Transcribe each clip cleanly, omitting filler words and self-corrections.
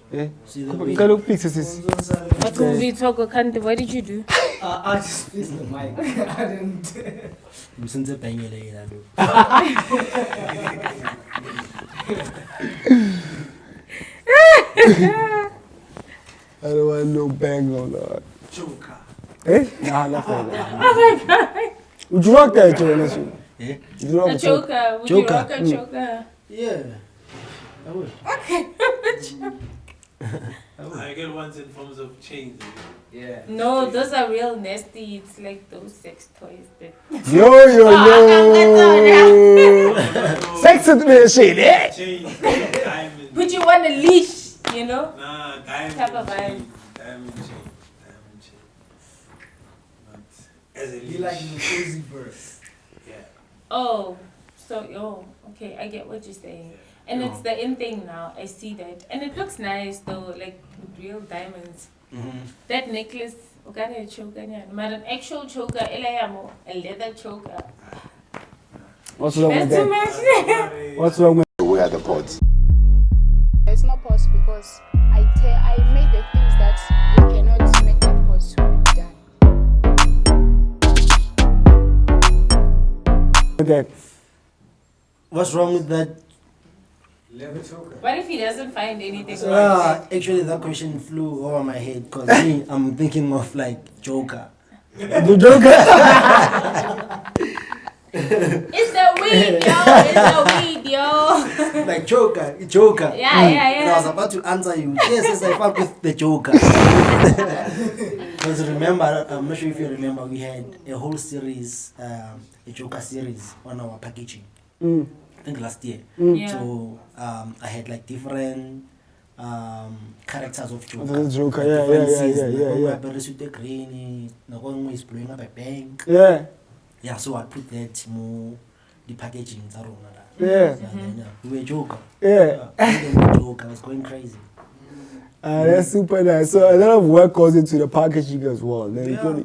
See the What movie talk? What did you do? I just fixed the mic. I didn't. Listen to Bangele. I don't want no bang on that. Joker. Nah, not for that. Oh my god. Would you rock that, Joe? Yeah. Would you rock A choker. Would you rock a choker? Yeah. I would. Okay. I get ones in forms of chains. Yeah. No, those are real nasty. It's like those sex toys. Yo. Sex with me, shit, eh? Chains, diamonds. Would you want a leash, you know? Nah, diamond Type of chain. vibe. Diamond chain. But as a You leash. like the cozy verse. Yeah. Oh, okay, I get what you're saying. And it's the in thing now, I see that. And it looks nice though, like with real diamonds. Mm-hmm. That necklace, got a choker, but an actual choker, a leather choker. What's wrong with That's too that? much. What's wrong with Where are the pods? It's not pause because I made the things that you cannot make that pause to be done. that? What's wrong with that? Leather choker. What if he doesn't find anything wrong? Actually, that question flew over my head because I'm thinking of like Joker. The Joker? It's the weed, yo. Like Joker. Yeah. And I was about to answer you. Yes, I fuck with the Joker. Because remember, I'm not sure if you remember, we had a whole series, a Joker series on our packaging. I think last year. Yeah. So I had like different characters of Joker. The Joker, Like yeah. The green, the one is blowing up a bank. Yeah. Yeah, so I put that more the packaging. Yeah. We were Joker. Yeah. We were Joker. I was going crazy. That's super nice. So a lot of work goes into the packaging as well. Then Yeah.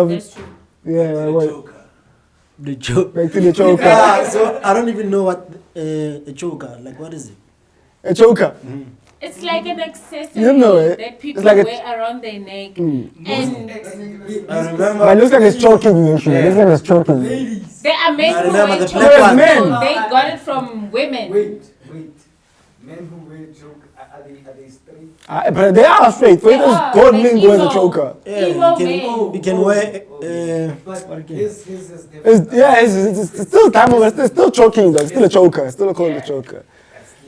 That's true. Joker. The Joker. Back to the choker. So I don't even know what a Joker. Like, what is it? A choker. It's like an accessory You know it. that people It's like wear around their neck. Mm. And I remember. But it looks like it's choking you, actually. It looks like it's choking you. Ladies. they are men I who remember wear the chokers. black one. Men. So they got it from women. Wait. Men who wear choker, are they straight? But they are straight. For They instance, are, God like means wears a emo. choker. Yeah, Emo you men. can wear. But what again? his is different. It's still time over. It's still choking though. It's still a choker. It's still called a choker.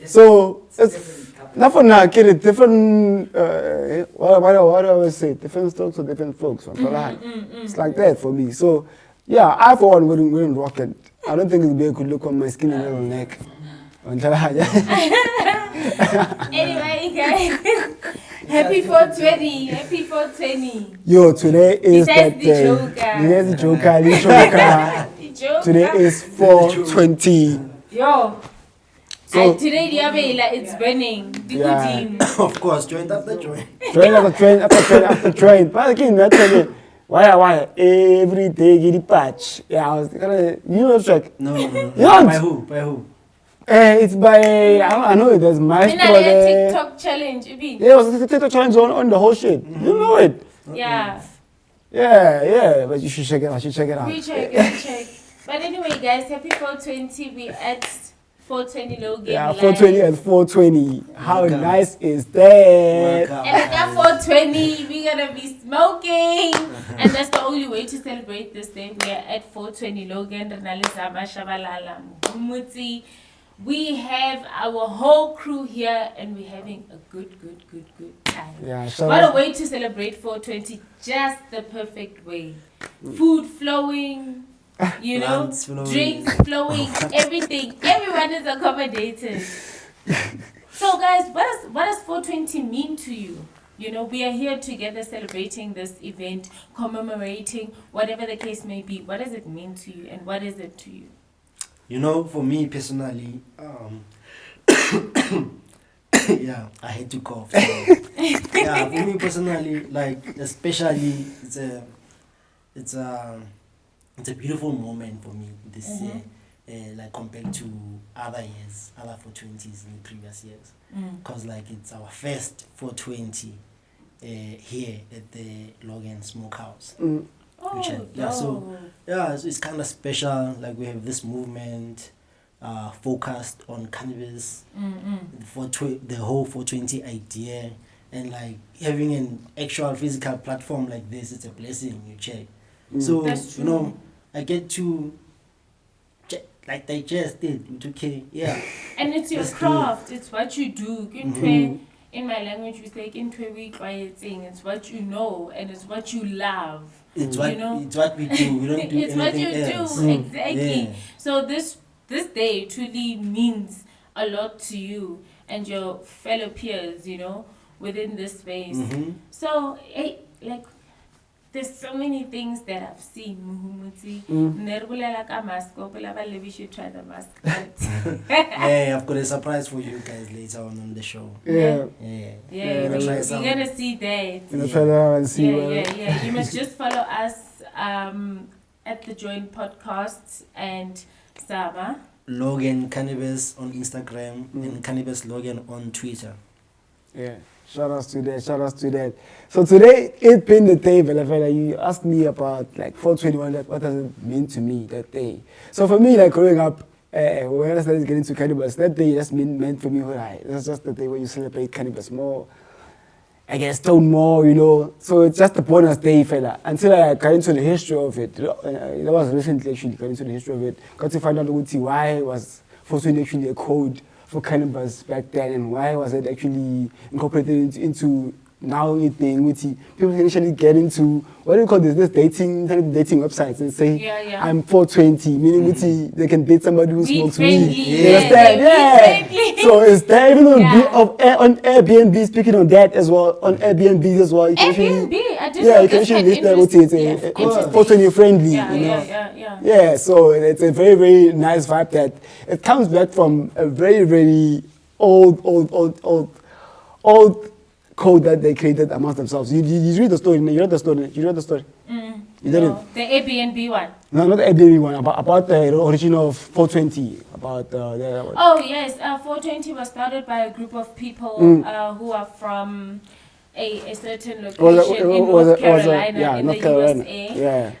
So it's not for now. Get it different. What do I always say? Different strokes for different folks. It's like that for me. So yeah, I for one wouldn't rock it. I don't think it'd be a good look on my skinny little neck. Anyway, guys, happy 420. Happy 420. Yo, today is Besides that the day. joker. Yes, the joker. The joker. The joke. Today is 420. Yo. So- Today, it's burning. The Yeah. good team. Of course, join after join. Train after train. But again, that's again. Why? Every day get the patch. Yeah, I was gonna. You know the track. No. Yeah. By who? It's by I know it. There's my In a TikTok challenge, Ibi. Yeah, it was a TikTok challenge on the whole shit. You know it. Yeah. Yeah. But you should check it out. We check. But anyway, guys, happy 420. We at 420 Logan. Yeah, live. 420 and 420. How Welcome. nice is that? Welcome. And at that 420, we're gonna be smoking. And that's the only way to celebrate this day. We are at 420 Logan, Zama, Shabalala, Mutsi. We have our whole crew here and we're having a good time. Yeah, What a way to celebrate 420, just the perfect way. Food flowing, you know, Blunts flowing. drinks flowing, everything. Everyone is accommodated. So guys, what does 420 mean to you? You know, we are here together celebrating this event, commemorating, whatever the case may be. What does it mean to you and what is it to you? You know, for me personally, yeah, I had to cough. So, yeah, for me personally, like especially, it's a beautiful moment for me this year like compared to other years, other 420s in the previous years. Because like it's our first 420 here at the Logan Smokehouse. So it's kind of special. Like we have this movement focused on cannabis, the whole 420 idea, and like having an actual physical platform like this, it's a blessing. You check. So you know, I get to like digest it. It's okay, yeah. And it's your craft. It's what you do. In my language, we say it's what you know and it's what you love. It's what it's what we do. We don't do it's what you else. do, exactly. Yeah. So this day truly means a lot to you and your fellow peers, you know, within this space. So like there's so many things that I've seen. We should try the mask. Yeah, I've got a surprise for you guys later on the show. Yeah, We're we're try gonna see that. You know, try that out and see. Yeah. You must just follow us at the Joint Podcasts and Zama. Logan Cannabis on Instagram and Cannabis Logan on Twitter. Yeah. Shout outs to that. So today, it being the day, you asked me about like 421, like, what does it mean to me that day? So for me, like growing up, when I started getting into cannabis, that day just meant for me, that's just the day where you celebrate cannabis more. I get stoned more, you know. So it's just a bonus day, fella. Until I got into the history of it. That was recently actually got into the history of it. Got to find out why was 420 actually a code for cannabis back then, and why was it actually incorporated into now it being witty. People can actually get into, what do you call this dating websites and say, I'm 420, meaning witty, they can date somebody who smokes weed. You understand? Yeah. So it's there, even on Airbnb, speaking on that as well, on Airbnb as well. You can you can actually list that witty, it's 420 friendly. Yeah, so it's a very, very nice vibe that it comes back from a very, very old code that they created amongst themselves. You read the story. You read the story. You did it. The Airbnb one. No, not the Airbnb one. About the origin of 420. Oh yes, 420 was started by a group of people who are from a certain location in North Carolina in the USA.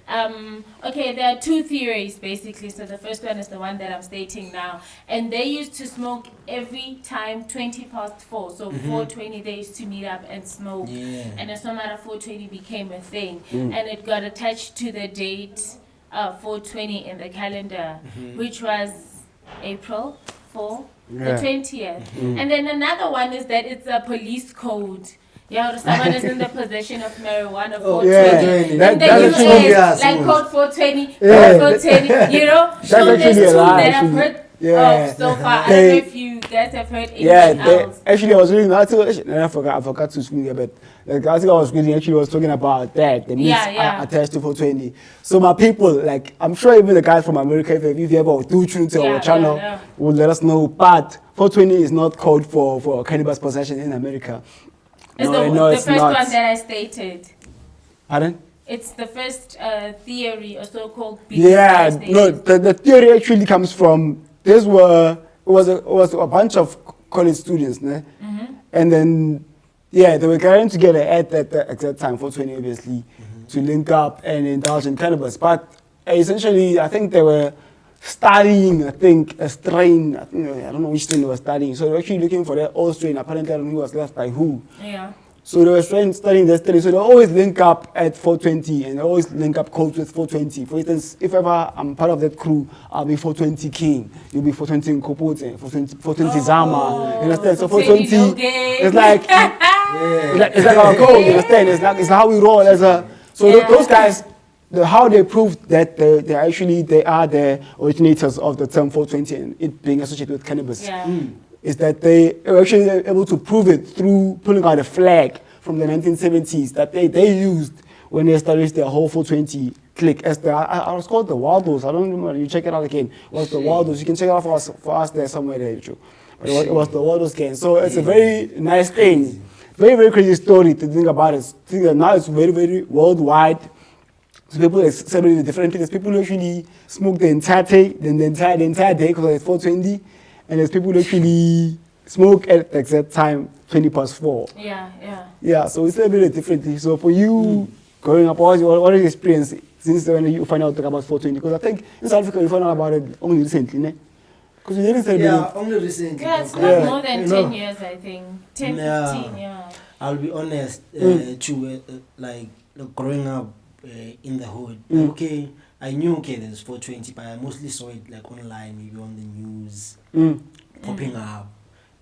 Okay, there are two theories basically. So the first one is the one that I'm stating now. And they used to smoke every time 20 past 4. So 420 they used to meet up and smoke. And then no matter 420 became a thing. And it got attached to the date 420 in the calendar, which was April 4, the 20th. And then another one is that it's a police code. Yeah, or someone is in the possession of marijuana, 420. In the US, like code 420, code 420, you know? So there's two that I've heard of so far. I don't know if you guys have heard anything else. Actually, I was reading an article, and I forgot to screen it, but the article I was reading actually was talking about that, the myths attached to 420. So my people, like, I'm sure even the guys from America, if you ever do tune to our channel, will let us know, but 420 is not code for cannabis possession in America. It's the first one that I stated. Pardon? It's the first theory, or so-called the theory actually comes from, it was a bunch of college students, and then, they were getting together at that exact time, 420 obviously, to link up and indulge in cannabis. But essentially, I think they were studying, a strain, I don't know which strain they were studying. So they were actually looking for that old strain. Apparently, I don't know who was left by who. So they were studying that strain. So they always link up at 420 and they always link up codes with 420. For instance, if ever I'm part of that crew, I'll be 420 King. You'll be 420 Nkopote, 420 Zama. You understand? So 420 it's like it's like our code. You understand? It's how we roll as a. So those guys. How they proved that they are the originators of the term 420 and it being associated with cannabis is that they were actually able to prove it through pulling out a flag from the 1970s that they used when they established their whole 420 clique. As I was called the Waldos. I don't remember. You check it out again. It was the Waldos. You can check it out for us there somewhere there. But it was the Waldos gang. So it's a very nice thing. Very, very crazy story to think about it. Now it's very, very worldwide. So people celebrate it differently. There's people who actually smoke the entire day, then the entire day because it's 4:20, and there's people who actually smoke at like that time, 4:20. Yeah, so we celebrate it differently. So for you growing up, what is your experience since when you find out about 4:20? Because I think in South Africa you found out about it only recently, ne? Because you didn't celebrate Yeah, it. only recently. Yeah, it's because, not more than you 10 know, years, I think. 10, Yeah. 15, yeah. I'll be honest, like growing up in the hood, okay, I knew, okay, there's 420, but I mostly saw it like online, maybe on the news, popping up.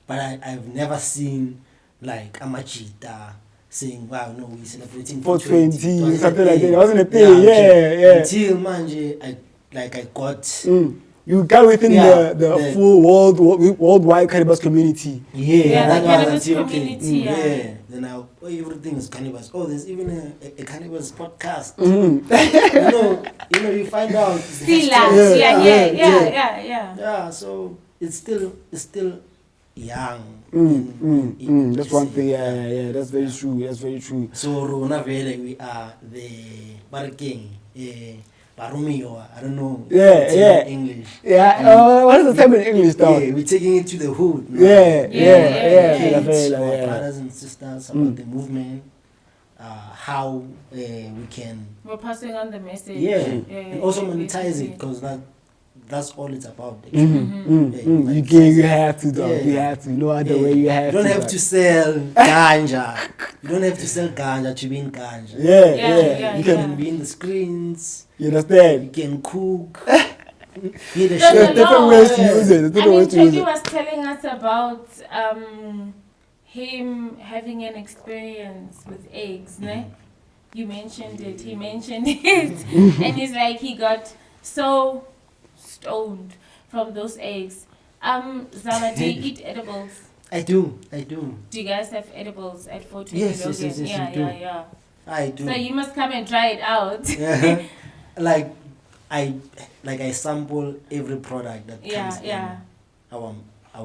But I've never seen like a machita saying, wow, no, we're celebrating 420, something like that. It wasn't a thing, yeah. Until, manje, I got... You got within the full worldwide cannabis community. Yeah, that the was cannabis until, community, yeah. Then everything is cannabis. Oh, there's even a cannabis podcast. You know, you find out. Still, yeah. Yeah, so it's still young. That's one thing. Yeah. That's very true. So Rona Vele, we are the Barking, Barumio. I don't know. Yeah. English. Yeah. What is the term in English, though? Yeah, we're taking it to the hood. Yeah. Teach our brothers and sisters about the movement, how we can. We're passing on the message. And also monetize it, because that's all it's about. You have to, though. You have to. No other way. You have to. You don't have to sell ganja. You don't have to sell ganja to be in ganja. Yeah. You can be in the screens. You understand? You can cook. Be the There's chef. a Different lot. ways to use it. Different ways to use Chedi it. was telling us about him having an experience with eggs, ne? You mentioned it, he mentioned it. And he's like, he got so stoned from those eggs. Zama, do you eat edibles? I do. Do you guys have edibles at 420 Yes, Logan? you do. Yeah. I do. So you must come and try it out. Like I sample every product that comes in our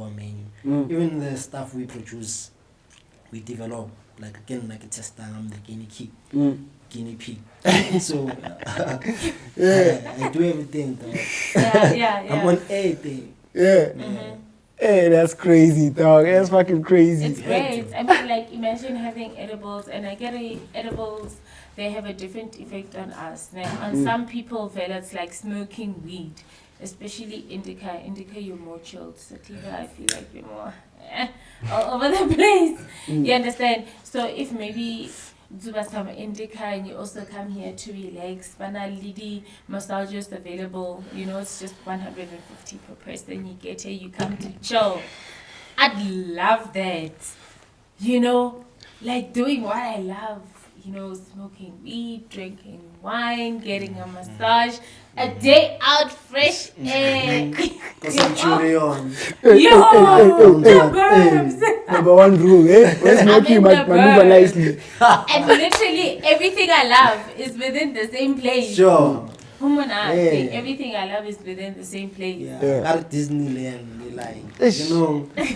menu. Even the stuff we produce, we develop. Like again, like a tester, I'm the guinea pig. So I do everything. Yeah. I'm on everything. Yeah. Hey, that's crazy, dog. That's fucking crazy. It's great. I mean, like, imagine having edibles, and I get edibles, they have a different effect on us. Now, on some people, it's like smoking weed, especially indica. Indica, you're more chilled. Sativa, I feel like you're more all over the place. You understand? So if maybe Zuba some indica and you also come here to relax, Banalidi massages is available, it's just 150 per person. You get here, you come to chill. I'd love that. Like doing what I love, smoking weed, drinking wine, getting a massage, a day out, fresh air. Cause I'm chewing on. The burbs. Number one rule, when smoking must maneuver nicely. And literally everything I love is within the same place. Sure. Everything I love is within the same place. At Disneyland, like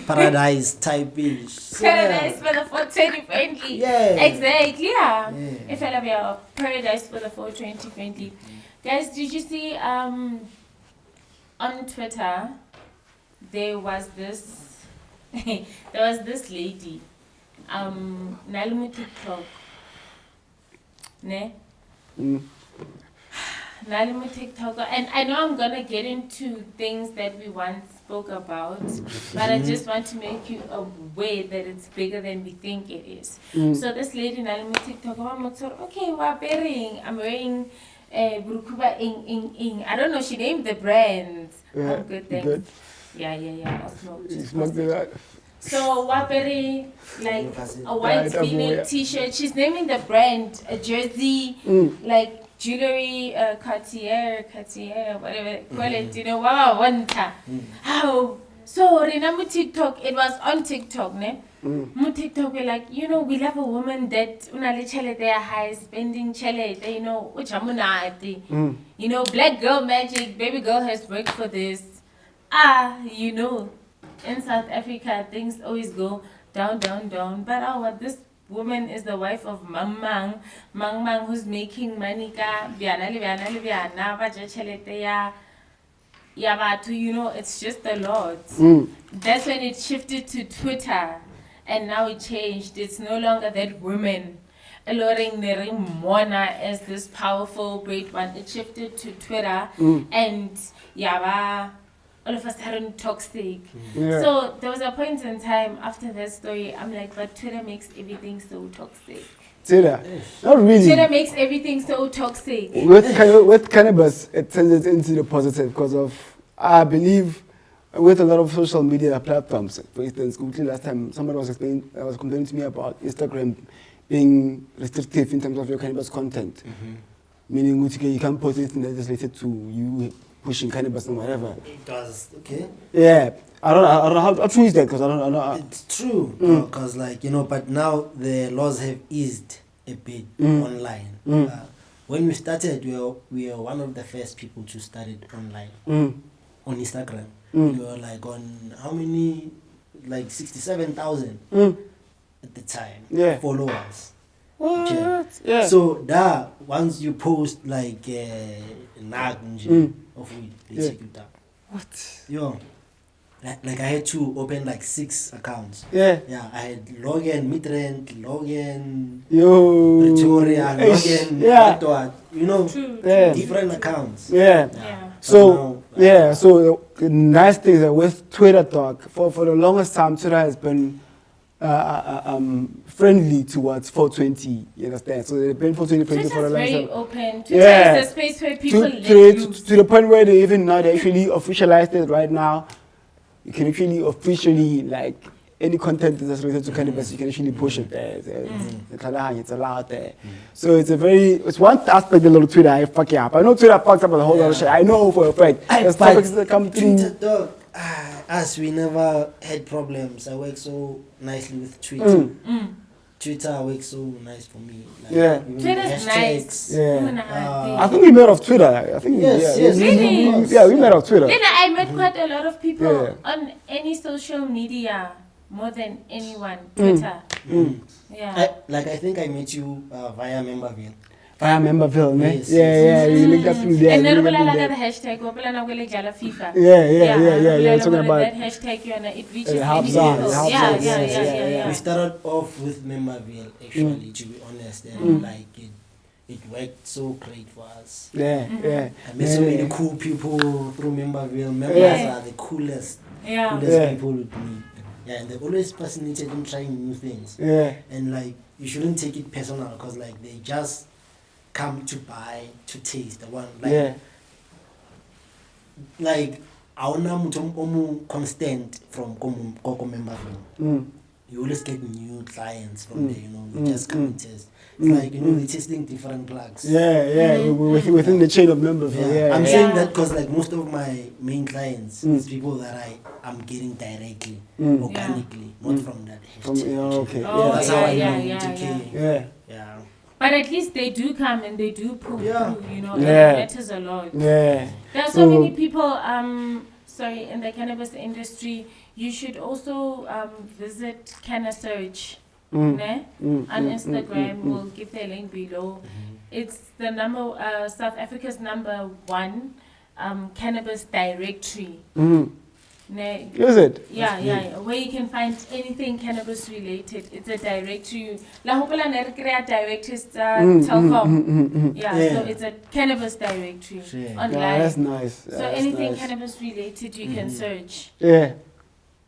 paradise type ish. So, Paradise for the 420 friendly. Yeah. Exactly, yeah. If I love your paradise for the 420 friendly. Guys, did you see on Twitter there was this lady, Nalumu TikTok. Ne? Nalumu TikToker, and I know I'm gonna get into things that we once spoke about, but I just want to make you aware that it's bigger than we think it is. So this lady Nalumu TikToker, okay, I'm wearing Burukuba ing. I don't know, she named the brand. I'm good, thanks. Good. Yeah, I'll smoke. Smoke that. So Waperi, like a white V-neck t-shirt, she's naming the brand, a jersey, like jewelry, Cartier, whatever, call it, How? So, remember TikTok, it was on TikTok, ne? TikTok, we're like, we love a woman that, they are high spending chale, black girl magic, baby girl has worked for this. In South Africa, things always go down, but this woman is the wife of Mang Mang who's making money ka biana le biana ba ja chelete ya batho, you know, it's just a lot. That's when it shifted to Twitter, and now it changed. It's no longer that women alluring Neri Mona as this powerful great one. It shifted to Twitter, and yaba all of a sudden toxic. So there was a point in time after that story, I'm like, but Twitter makes everything so toxic. Twitter, not really. Twitter makes everything so toxic. With cannabis, it turns it into the positive because of, I believe, with a lot of social media platforms. For instance, last time somebody was complaining to me about Instagram being restrictive in terms of your cannabis content. Meaning you can't post anything that is related to you pushing cannabis or whatever. It does, okay? Yeah. I don't know how true is that, because I don't know. It's true, because like, you know, but now the laws have eased a bit online. When we started, we were one of the first people to start it online, on Instagram. We were like on, how many, like 67,000 at the time, followers. What? Okay. Yeah. So once you post like nag of weed, they take you down. What? Yo, like I had to open like 6 accounts. Yeah. Yeah, I had Logan, Midrand, Logan, Yo. Pretoria, Logan, Yeah. you know, Yeah. different accounts. Yeah. So so the nice thing is that with Twitter talk, for the longest time, Twitter has been friendly towards 420. You understand? So they've been 420 friendly for a long time. Very open. Twitter is a space where people to the point where they even now they actually officialized it right now. You can actually officially, like, any content that's related to cannabis, you can actually push it there. It's allowed there. So it's one aspect of Twitter I fuck up. I know Twitter fucks up a whole lot of shit. I know for a fact. There's topics that come through. Twitter, dog, us, we never had problems. I work so nicely with Twitter. Twitter works so nice for me. Like, Twitter's nice. I think we met off Twitter. I think yes. Really? Yeah, we met off Twitter. Then I met quite a lot of people on any social media, more than anyone. Twitter. Yeah. I think I met you via Memberville. I remember Phil, man. Yes, Yeah, we linked up through there. And then we we linked up like there. the hashtag. We plan to jala FIFA. Yeah. Talking about that hashtag. It reaches it helps many out, people. it helps Yeah, out, yeah, yes, yeah. We started off with Memberville, actually, to be honest, and like it worked so great for us. Yeah. I met so many cool people through Memberville. Members are the coolest people with me. Yeah, and they're always fascinated in trying new things. Yeah. And like, you shouldn't take it personal, because like they just come to buy, to taste the one. Like, like awuna muthu omu constant from Koko Memberville. You always get new clients from there, you know, they just come and taste. It's like, you know, they're tasting different plugs. Within the chain of Memberville. I'm saying that because like most of my main clients is people that I'm getting directly, organically, not from that hashtag. That's how I know DK. Yeah. But at least they do come and they do pull through, you know, and Yeah. it matters a lot. Yeah. There are so many people, in the cannabis industry. You should also visit Cannasearch on Instagram. We'll give the link below. It's the South Africa's #1 cannabis directory. Is it? Yeah, where you can find anything cannabis related. It's a directory. La hopola ne re krea directories tsa Telkom. So it's a cannabis directory online. Yeah, that's nice. So anything cannabis related you can search. Yeah,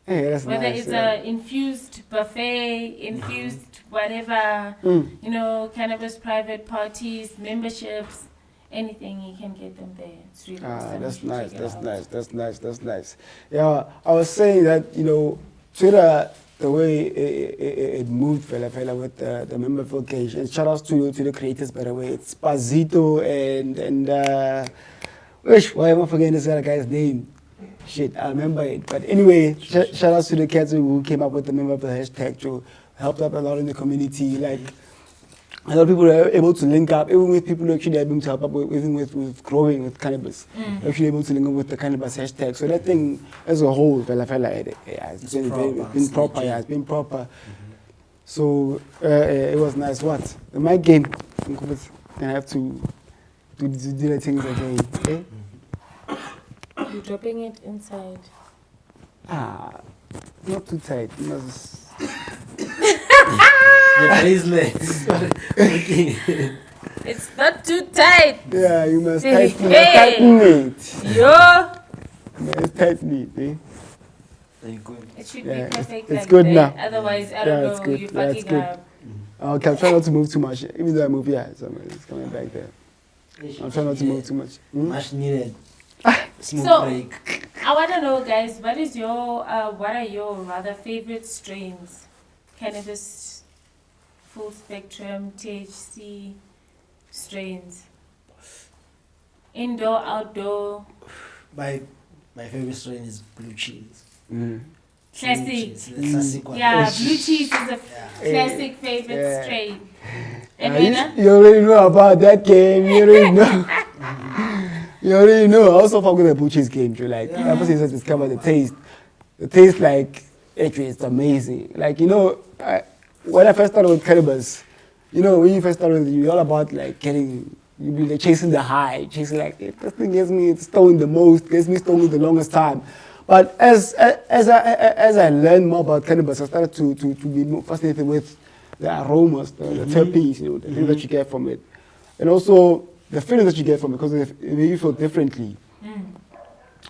that's Whether nice. it's a infused buffet, infused whatever, you know, cannabis private parties, memberships, anything, you can get them there. It's really awesome. That's nice. Yeah, I was saying that, you know, Twitter, the way it moved fella with the Memberville cage, and shout outs to the creators, by the way. It's Pazito and why am I forgetting this other guy's name? Shit, I remember it. But anyway, shout outs to the cats who came up with the Memberville hashtag to help out a lot in the community. Like, a lot of people are able to link up, even with people who actually are able to help up with growing with cannabis. Actually able to link up with the cannabis hashtag. So that thing as a whole, it's been proper. So it was nice. What? The mic game. I have to do the things again. Eh? You're dropping it inside. Not too tight. You must. The bracelets. Okay. It's not too tight. Yeah, you must Hey, tighten, hey. tighten it. Yo. You must tighten it. Eh? It should Yeah, be perfect it's like good that. now. Otherwise, I Yeah, don't it's know. good. You're Yeah, it's fucking good. up. Okay, I'll try not to move too much. Even though I move, yeah, so it's coming back there. I'll try not to move too much. Much needed. Smoke So- break. I want to know, guys, what are your rather favorite strains? Cannabis, full spectrum, THC strains. Indoor, outdoor, My favorite strain is blue cheese. Mm. classic. Blue cheese, the classic one. Yeah, blue cheese is a Yeah. classic favorite Yeah. strain. And You already know about that game. You already know. You already know. I also fuck with the blue cheese game, too. Like, ever since I discovered the taste, like, it's amazing. Like, when I first started with cannabis, when you first started, you're all about, like, you be like chasing the high, chasing, like, if this thing gets me stoned the most, gets me stoned the longest time. But as I learned more about cannabis, I started to be more fascinated with the aromas, the terpenes, the things that you get from it. And also the feeling that you get from it, because you feel differently.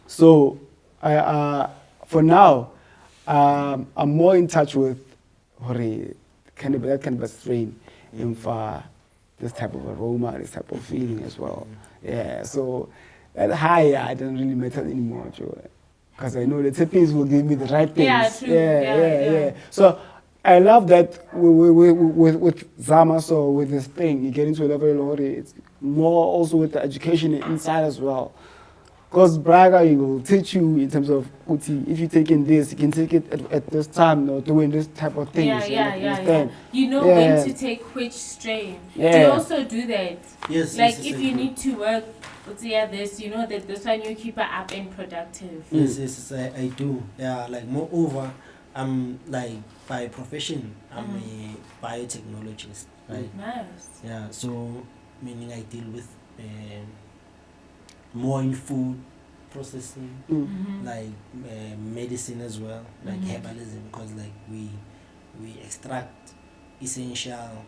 So for now, I'm more in touch with that cannabis strain and for this type of aroma, this type of feeling as well. Yeah, so that high, I don't really matter anymore, because I know the terpenes will give me the right things. Yeah, true. Yeah. So I love that with Zama, so with this thing, you get into a level of it's more also with the education inside as well. Because Braga, you will teach you in terms of, if you take in this, you can take it at this time, or doing this type of things. Yeah. You know Yeah. when to take which strain. Yeah. Do you also do that? Yes. Like yes, if I you do. need to work, this, you know that this one you keep it up and productive. Yes, I do. Yeah, like moreover, I'm like by profession, I'm a biotechnologist, right? Nice. Yeah, so meaning I deal with more in food processing, like medicine as well, like herbalism, because like we extract essential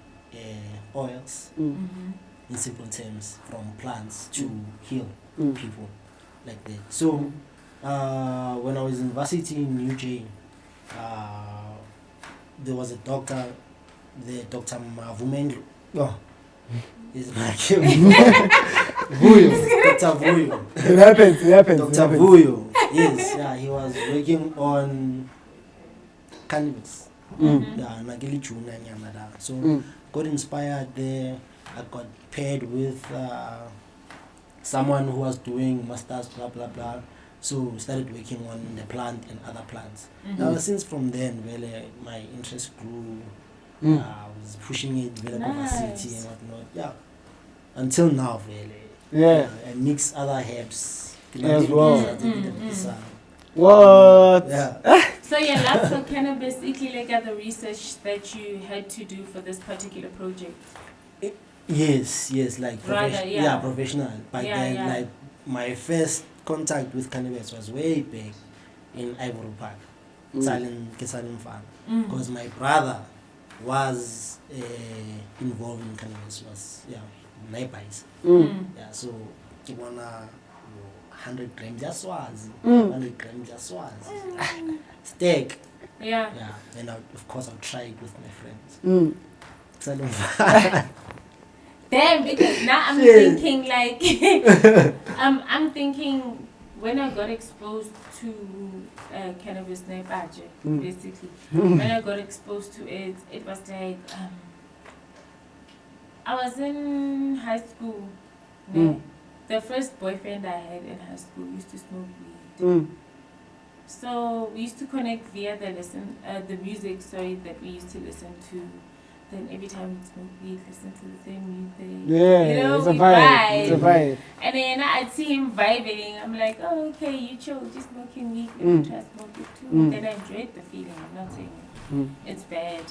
oils in simple terms from plants to heal people like that. So when I was in university in New Jane, there was a doctor, the Dr. Mavumendlu. Oh, he's like Vuyo, Dr. Vuyo. It happens. Dr. Vuyo, yes, yeah, he was working on cannabis. Yeah, Nagili Juna and Yamada. So got inspired there. I got paired with someone who was doing masters, blah blah blah. So started working on the plant and other plants. Now since from then, really, my interest grew. I was pushing it, developing my city and whatnot. Yeah, until now, really. Yeah. I mix other herbs As well. What? What? Yeah. So your love for cannabis, like the research that you had to do for this particular project. Yes, like Rather, yeah. professional. But then, like my first contact with cannabis was way back in Ivory Park, Salim Farm, because my brother was involved in cannabis. Was neighbors. Yeah, so you wanna 100 grams just was 100 grams just was steak. Yeah. And of course I'll try it with my friends. Salim Damn, because now I'm thinking like I'm thinking when I got exposed to cannabis basically. When I got exposed to it, it was like I was in high school. The first boyfriend I had in high school used to smoke weed. So we used to connect via the music that we used to listen to. Then every time we'd smoke weed, listen to the same music. Yeah, it's a we vibe. It's a vibe. And then I'd see him vibing. I'm like, oh, okay, you chill, just smoking weed. Let me try to smoke it too. Then I enjoyed the feeling. I'm not saying it's bad.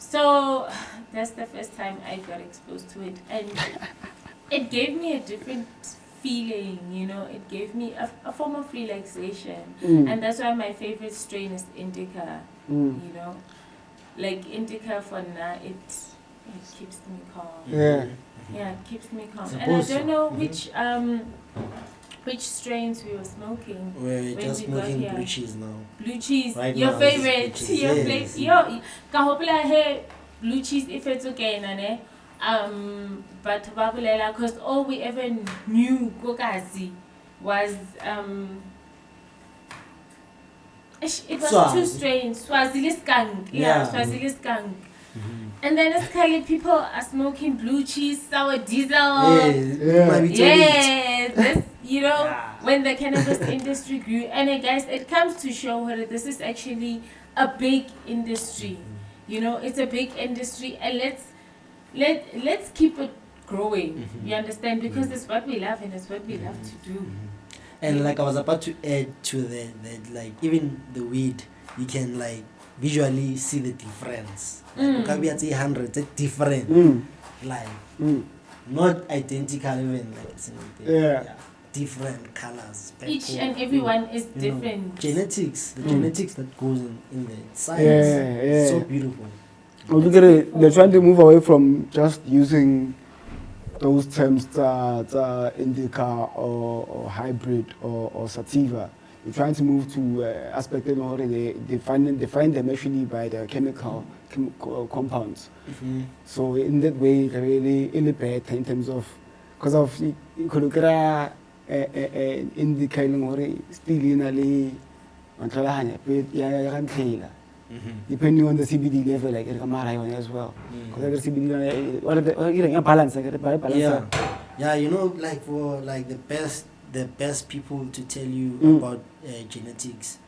So that's the first time I got exposed to it, and it gave me a different feeling, you know. It gave me a form of relaxation, and that's why my favorite strain is indica. You know, like indica for now, it keeps me calm. Yeah. Yeah, it keeps me calm. Suppose And I so. don't know which strains we were smoking. We're when just we got smoking here. blue cheese now. Blue cheese, Right your now, it's favorite, blue cheese, your yes. favorite. Yo, kahopla he blue cheese if it's okay, nane. But babulela, cause all we ever knew Gokazi was it was Swazi. two strains, Swazili skunk, Yeah. Swazili skunk. And then it's Cali people are smoking blue cheese, sour diesel. Yeah. Might be Yeah, this, you know, Yeah. when the cannabis industry grew, and guys, it comes to show that this is actually a big industry. You know, it's a big industry, and let's keep it growing. You understand? Because it's what we love, and it's what we love to do. And like I was about to add to the like even the weed, you can like visually see the difference. Like it's 100, it's different. Like not identical even like single thing. Yeah. Different colors. Each purple, and everyone is you know, different. genetics, the genetics that goes in the science. Yeah, yeah. So beautiful. Well, look at it. They're trying to move away from just using those terms, indica or hybrid or sativa. They're trying to move to aspect of they define them actually by the chemical compounds. So in that way, they're really better in terms of, because of you could look at indica still in a depending on the CBD level, like as well. Because CBD, what balance, balance. Yeah, you know, like for like the best people to tell you about genetics.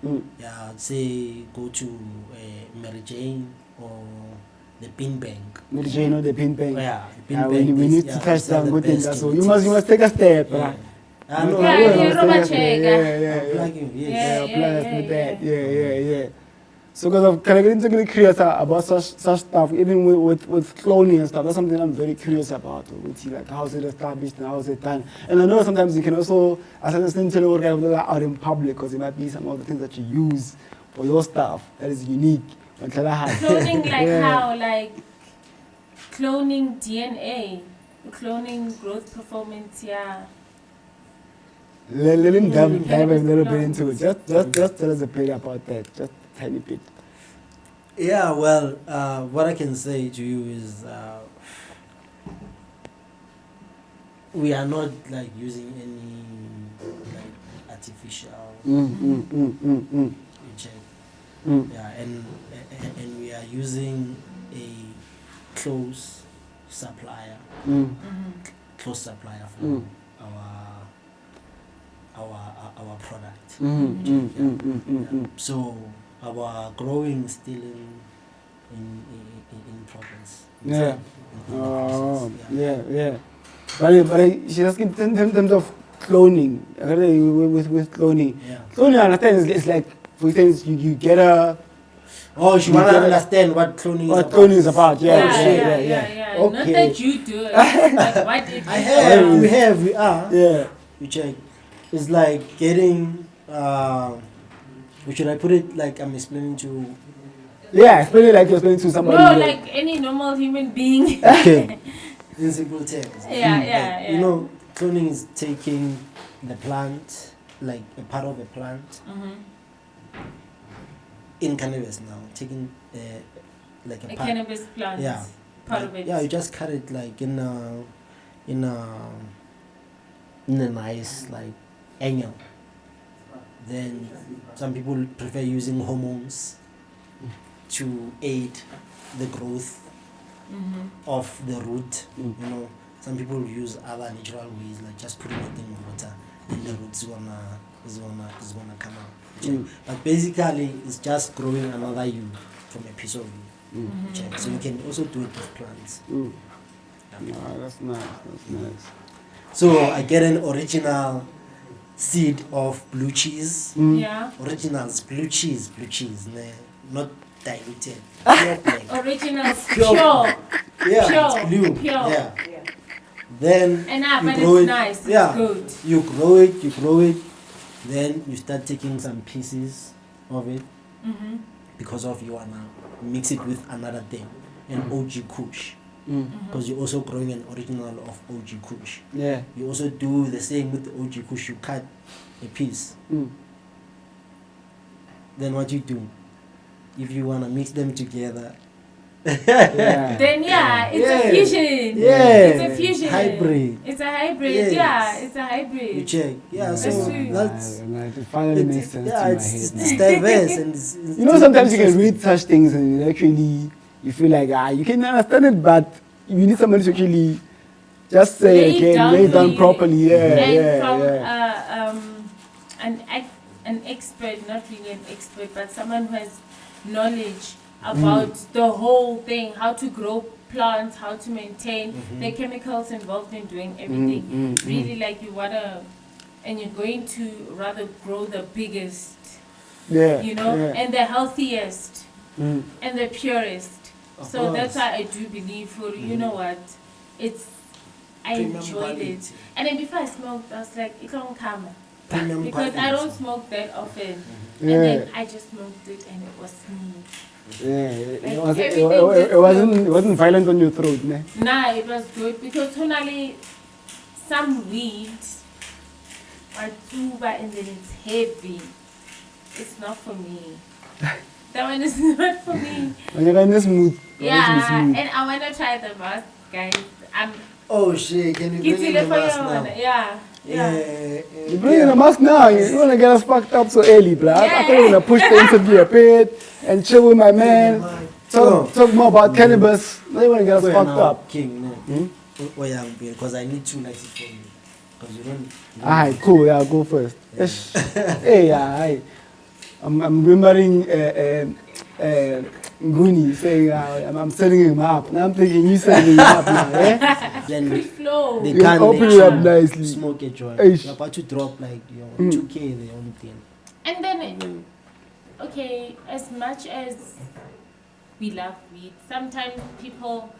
Yeah, I'd say go to Mary Jane or the Pin Bank. Mary Jane or the Pin Bank. Yeah, the Pin Bank. We need to touch down good things. So you must take a step. I know. Yeah. So because of kind of getting curious about such stuff, even with cloning and stuff, that's something I'm very curious about. Like how is it established and how is it done? And I know sometimes you can also, as I understand, tell you out in public because it might be some of the things that you use for your stuff that is unique. Cloning like how? Like cloning DNA, cloning growth performance, yeah. Let him dive a little bit into it. Just tell us a bit about that. Just a tiny bit. Yeah, well, what I can say to you is we are not like using any like artificial check. Yeah, and we are using a close supplier, for our product. Yeah. So our growing still in progress. Yeah. Oh, yeah. But she's asking in terms of cloning. With cloning. Yeah. Cloning, I understand, is like, for instance, you get a... Oh, you want to understand what cloning is about? What cloning is about, Yeah. Okay. Not that you do it, but what it is. We are. Yeah. You check. It's like getting, should I put it like I'm explaining to... Yeah, explain it like you're explaining to somebody. No, like any normal human being. Okay. In simple terms. Yeah. You know, cloning is taking the plant, like a part of the plant, in cannabis now, taking like a part. Cannabis plant. Yeah. Part of it. Yeah, you just cut it like in a nice like angle. Then some people prefer using hormones to aid the growth of the root. You know, some people use other natural ways, like just putting it in water, and the roots is gonna come out. But basically, it's just growing another you from a piece of you. So you can also do it with plants. That's nice. So I get an original seed of blue cheese. Yeah. Originals blue cheese, not diluted. Pure black. Original, Pure. pure. Yeah, Pure, it's blue. pure. Yeah. Then And you but grow it's it. nice, it's Yeah. good. You grow it. Then you start taking some pieces of it Mm-hmm. because of you wanna mix it with another thing, an OG Kush. Mm. Because you're also growing an original of OG Kush. Yeah. You also do the same with the OG Kush. You cut a piece. Mm. Then what you do? If you wanna mix them together, Yeah. Then it's Yeah. a fusion. Yeah. It's a fusion. Hybrid. It's a hybrid. Yes. Yeah, it's a You hybrid. check. Yeah, so That's true. that's It finally makes sense to my it's head. diverse and it's You know, sometimes you can interesting. read such things and actually you feel like you can understand it, but you need somebody to actually just say Lay it again, down lay it for down you. properly. Yeah, And yeah, from an expert, not really an expert, but someone who has knowledge about the whole thing, how to grow plants, how to maintain the chemicals involved in doing everything. Really, like you wanna, and you're going to rather grow the biggest, yeah. you know, yeah. and the healthiest Mm. and the purest. Of So that's course. why I do believe for you know what, I Premium enjoyed quality. it. And then before I smoked, I was like, it don't come. Premium Because I quality. don't smoke that often. Yeah. And then I just smoked it and it was smooth. Yeah, it, Like was, everything it wasn't violent on your throat, ne? Nah, it was good because tonally some weed are tuba and then it's heavy. It's not for me. That one is not for me. When you're in this mood, Yeah, smooth. and I wanna try the mask, guys. I'm Oh shit, can you bring in Kitty the for mask you. now? Yeah. You're bringing a mask now. You want to get us fucked up so early, bro. I thought you were going to push the interview a bit and chill with my man. Talk more about cannabis. Now you want to get us Go fucked now, up. King, no. Hmm? Oh yeah, because I need 2 lights for you. Because you don't. Alright, cool. Yeah, I'll go first. Yes. Hey, yeah, I'm remembering Nguni saying I'm setting him up. Now I'm thinking you setting him up now, eh? Then Free flow. they You can't open let it up you nicely. smoke a joint. Eish. You're about to drop like your 2K the only thing. And then, okay, as much as we love weed, sometimes people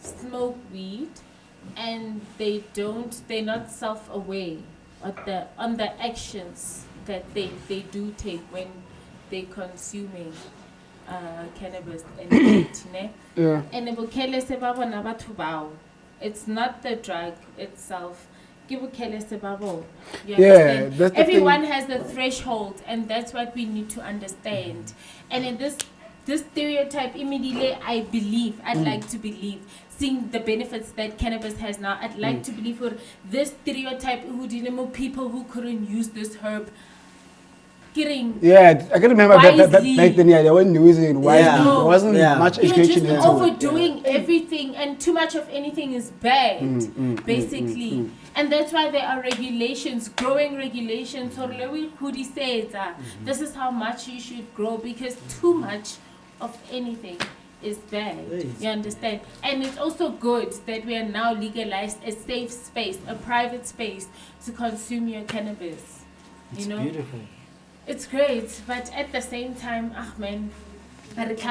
smoke weed and they're not self-aware on the actions that they do take when they're consuming cannabis and weed, ne? Yeah. And it's not the drug itself. You Yeah, understand? that's the Everyone has a threshold, and that's what we need to understand. And in this stereotype, immediately I'd like to believe, seeing the benefits that cannabis has now, I'd like to believe for this stereotype who didn't know people who couldn't use this herb. Yeah, I can remember back then, they weren't using it wisely. Yeah. There wasn't much You're education just into it. overdoing everything, and too much of anything is bad, basically. And that's why there are regulations, growing regulations. So Louis Hoodie says, this is how much you should grow, because too much of anything is bad. You understand? And it's also good that we are now legalized a safe space, a private space to consume your cannabis. It's You know? beautiful. It's great, but at the same time, man, with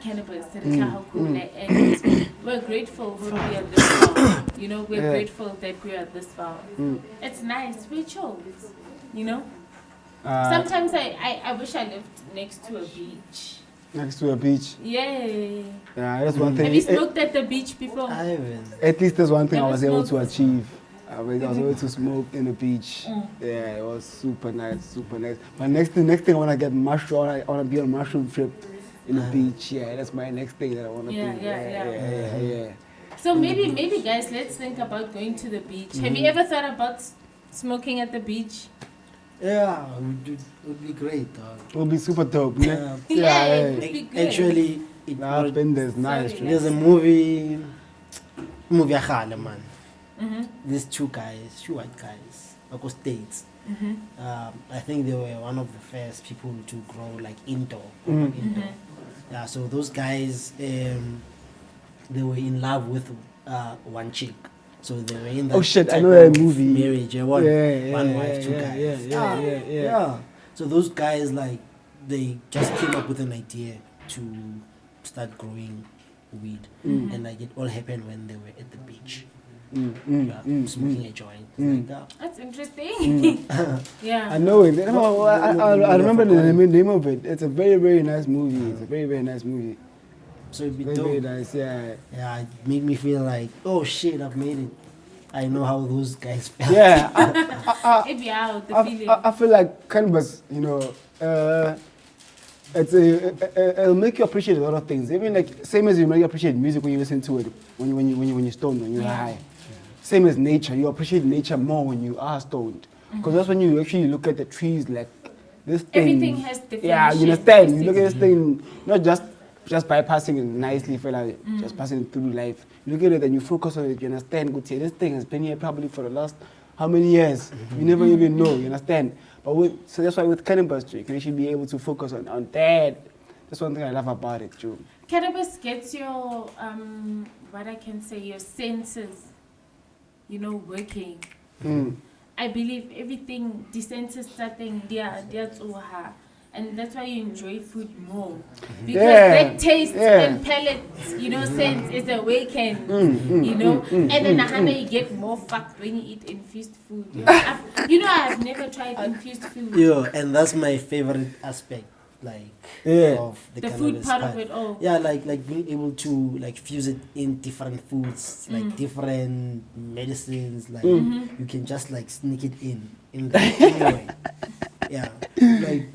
cannabis, and we're grateful that we are this far. You know, we're grateful that we are this far. It's nice, we chose, you know. Sometimes I wish I lived next to a beach. Next to a beach. Yeah. Yeah, that's one thing. Have you smoked at the beach before? I haven't. At least that's one thing I Never was able to smoked. achieve. I was able to smoke in the beach. Yeah, it was super nice, super nice. But next thing I want to get mushroom. I want to be on a mushroom trip in the beach. Yeah, that's my next thing that I want to do. Yeah. So maybe guys, let's think about going to the beach. Have you ever thought about smoking at the beach? Yeah, it would be great. It will be super dope. Yeah. Yeah, yeah. it would be good. Actually, it Nah, was, been there's nice. Sorry. there's a movie Khale, man. Mm-hmm. These 2 white guys, Ako States. I think they were one of the first people to grow like indoor. Yeah, so those guys, they were in love with one chick. So they were in that Oh shit, I type know that of movie. marriage. One wife, 2 guys. Yeah. So those guys, like, they just came up with an idea. to start growing weed, and like it all happened when they were at the beach. Smoking a joint. Like that. That's interesting. Yeah. I know it. I remember the name of it. It's a very, very nice movie. It's a very, very nice movie. So it'd be Very, dope. very nice, yeah. Yeah, it made me feel like, oh shit, I've made it. I know how those guys felt. Yeah, It'd be out, the feeling. I feel like Cannabis, you know, it'll make you appreciate a lot of things. Even like, same as you make you appreciate music when you listen to it, when you're stoned, when you're high. Same as nature, you appreciate nature more when you are stoned. Because that's when you actually look at the trees like, this thing. Everything has definition. Yeah, you understand. You look at this thing, not just bypassing it nicely, feel like just passing it through life. You look at it and you focus on it, you understand, good, this thing has been here probably for the last how many years? You never even know, you understand? But so that's why with Cannabis, you can actually be able to focus on that. That's one thing I love about it, too. Cannabis gets your, what I can say, your senses, you know, working. I believe everything, the senses starting, and that's why you enjoy food more. Because that taste and palate, you know, sense is awakened, you know. And then you get more fucked when you eat infused food. I've never tried infused food. Yeah, and that's my favorite aspect, like of the food cannabis part of it all. Yeah, like being able to like fuse it in different foods, like different medicines. Like you can just like sneak it in the anyway. Yeah, like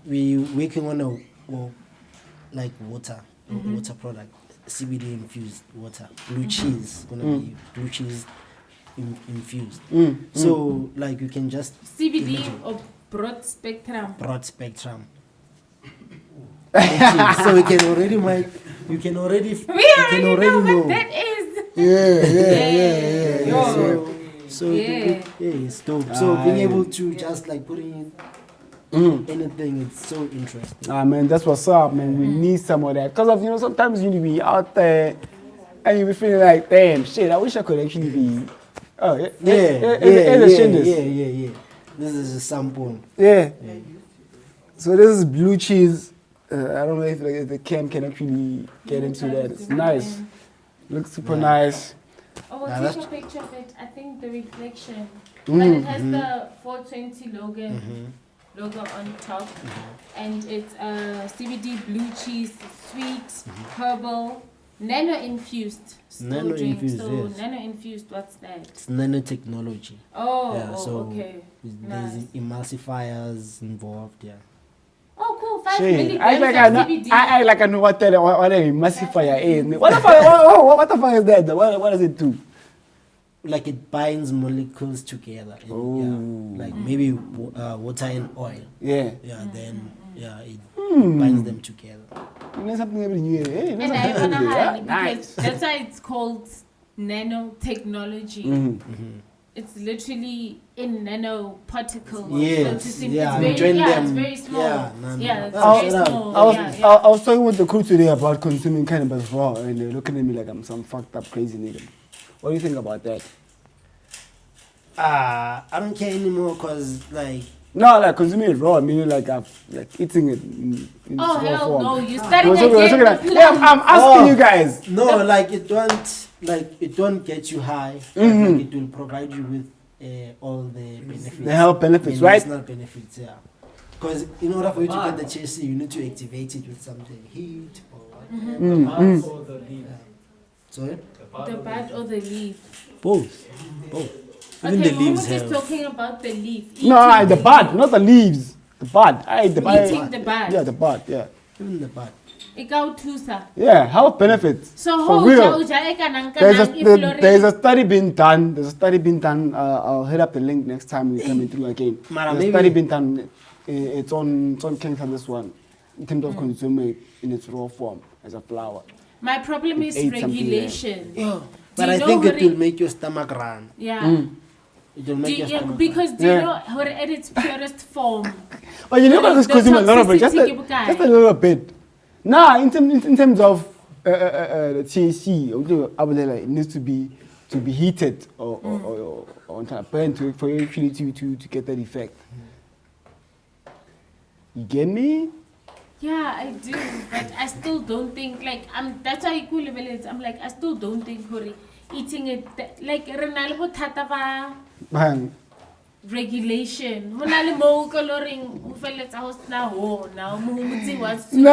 we working on a water product, CBD infused water, blue cheese, gonna be blue cheese infused. So like you can just CBD or broad spectrum. So we can already you can already know what that is. Yeah. So it's dope. So being able to just like put in anything, it's so interesting. Man, that's what's up, man. We need some of that. Because of, you know, sometimes you be out there and you be feeling like, damn, shit, I wish I could actually be. Oh, yeah. This is a sample. Yeah. So this is blue cheese. I don't know if the cam can actually get into that. It's nice. Looks super nice. Oh, we'll take a picture of it. I think the reflection. But it has the 420 Logan logo on top. And it's CBD blue cheese, sweet, herbal, nano-infused. Nano-infused, So yes. nano-infused, what's that? It's nanotechnology. Okay. There's Nice. emulsifiers involved, yeah. Oh, cool. 5 Shit. milligrams I of CBD. act like I know what a emulsifier is. What the fuck is that? What does it do? Like it binds molecules together. Like maybe water and oil. Yeah. Then it binds them together. You know something every new year. Hey, And I want to hide nice. because that's why it's called nanotechnology. It's literally in nanoparticles. Yes, So to speak. yeah, It's join very, them. it's very small. Yeah, nano. It's Oh, very shut up. small. I was talking with the crew today about consuming cannabis raw, and they're looking at me like I'm some fucked up crazy nigga. What do you think about that? I don't care anymore because like No, like consuming it raw, meaning like eating it in its Oh, raw hell form. no. You're starting We're talking again. like, with yeah, plants. I'm asking you guys. no, like it don't get you high. But, like, it will provide you with all the benefits. The health benefits, right? Medicinal benefits, yeah. Because in order for you to get the chassis, you need to activate it with something, heat or Or the leaf. sorry. The bud or the leaf. Both. Even Okay, the leaves we were just have. talking about the leaf. No, Eating the bud, not the leaves. The bud. The bud. Eating the bud. Yeah, the bud, yeah. Even the bud. Ikautusa. Yeah, health benefits. So For how real. There's a a study being done. I'll hit up the link next time we come through again. Mara, There's a maybe- study being done. It's on cancer, this one, in terms of consuming it in its raw form as a flower. My problem is Ate something regulation. Yeah. Do But you I know think what it will make your stomach run. Yeah. It will make your stomach Because do Yeah. you know how at its purest form? But you never just The consume a lot of it, just toxicity a little bit. Nah, in terms of the THC, it needs to be heated or burned for you actually to get that effect. You get me? Yeah, I do, but I still don't think like that's why equivalent. I'm like I still don't think Hori eating it like renal bothata ba Bang. regulation. Honale mo coloring ho feletsa ho sna ho now mo mutsi wants to No,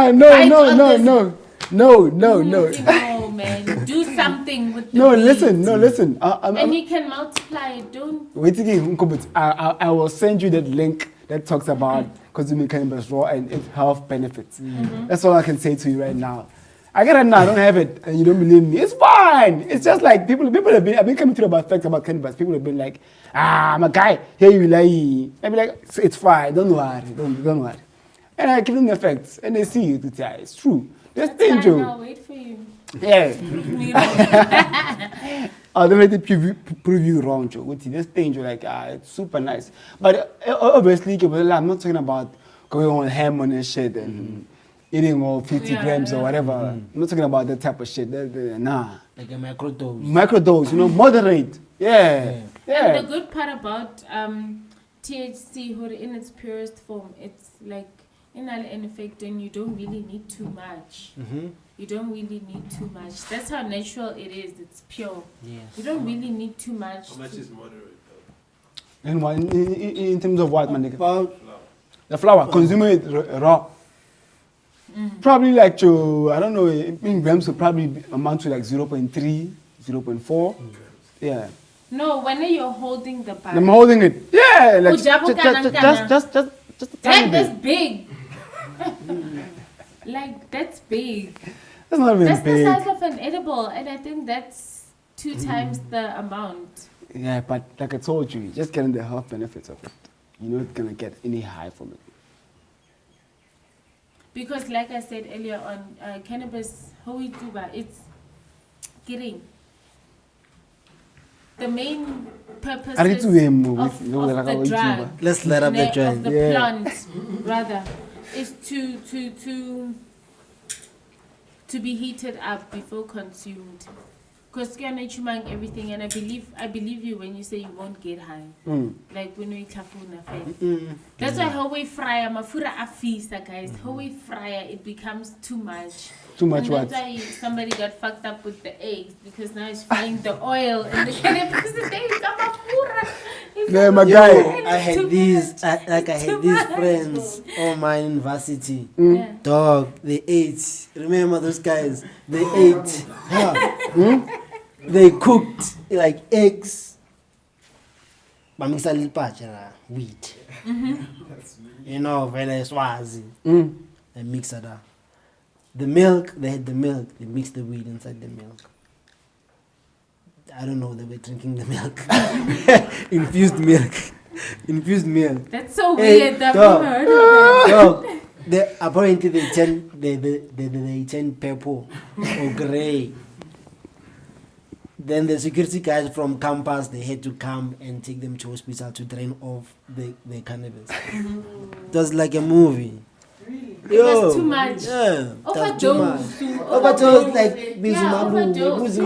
Fight no, on no, this. no, no, no, no. No, man, do something with the No, weed. listen. And you can multiply it. Don't. Wait again, I will send you that link that talks about consuming cannabis raw and its health benefits. That's all I can say to you right now. I get it now, I don't have it, and you don't believe me. It's fine. It's just like people have been, I've been coming to about facts about cannabis. People have been like, I'm a guy, here you lie. I be like, it's fine, don't worry, don't worry. And I give them the facts, and they see it. It's true. There's That's fine. danger. I'll wait for you. Yeah. Me wrong. I'll definitely prove you wrong, Joe. This danger, like, it's super nice. But obviously, I'm not talking about going on ham on and shit and eating all 50 grams or whatever. I'm not talking about that type of shit. Nah. Like a microdose. Microdose, moderate. Yeah. And the good part about THC, Hori, in its purest form, it's like in effect, and you don't really need too much. You don't really need too much. That's how natural it is. It's pure. Yes. You don't really need too much. How much is moderate though? And what, in terms of what, man? About The flower, consume it raw. Probably like to, I don't know, in grams would probably amount to like 0.3, 0.4. Yeah. No, when you're holding the bag. I'm holding it. Yeah, like Ujabu just a tiny That's bit. big. Like, that's big. That's not even That's the big. size of an edible, and I think that's 2 times the amount. Yeah, but like I told you, just getting the health benefits of it. You're not gonna get any high from it. Because, like I said earlier on, cannabis, it's getting. The main purpose I need to hear more. of the drug, let's let up the of joint. the Yeah. plant, rather, is to be heated up before consumed. Because you're not chewing everything, and I believe you when you say you won't get high. Like when we tafuna fed. That's why how we fry mafura afisa, guys. How we fry it becomes too much. Too much And what? that's why somebody got fucked up with the eggs, because now it's frying the oil and the cannabis. The thing is mafura. Yeah, my Yo, guy. I had Too these, much. I had Too these much. friends on my university. Yeah. Dog, they ate. Remember those guys? They ate. They cooked like eggs. Bamisa lipachera wheat. You know, very swazi. They mix it up. The milk, they had the milk. They mixed the weed inside the milk. I don't know. They were drinking the milk. Infused milk. Infused milk. That's so Hey, weird. I've dog. never heard of that. Dog, apparently they turn purple or grey. Then the security guys from campus, they had to come and take them to hospital to drain off the cannabis. It was like a movie. It was too much. Yeah, it was too much. Overdose. Overdose, like Overdose.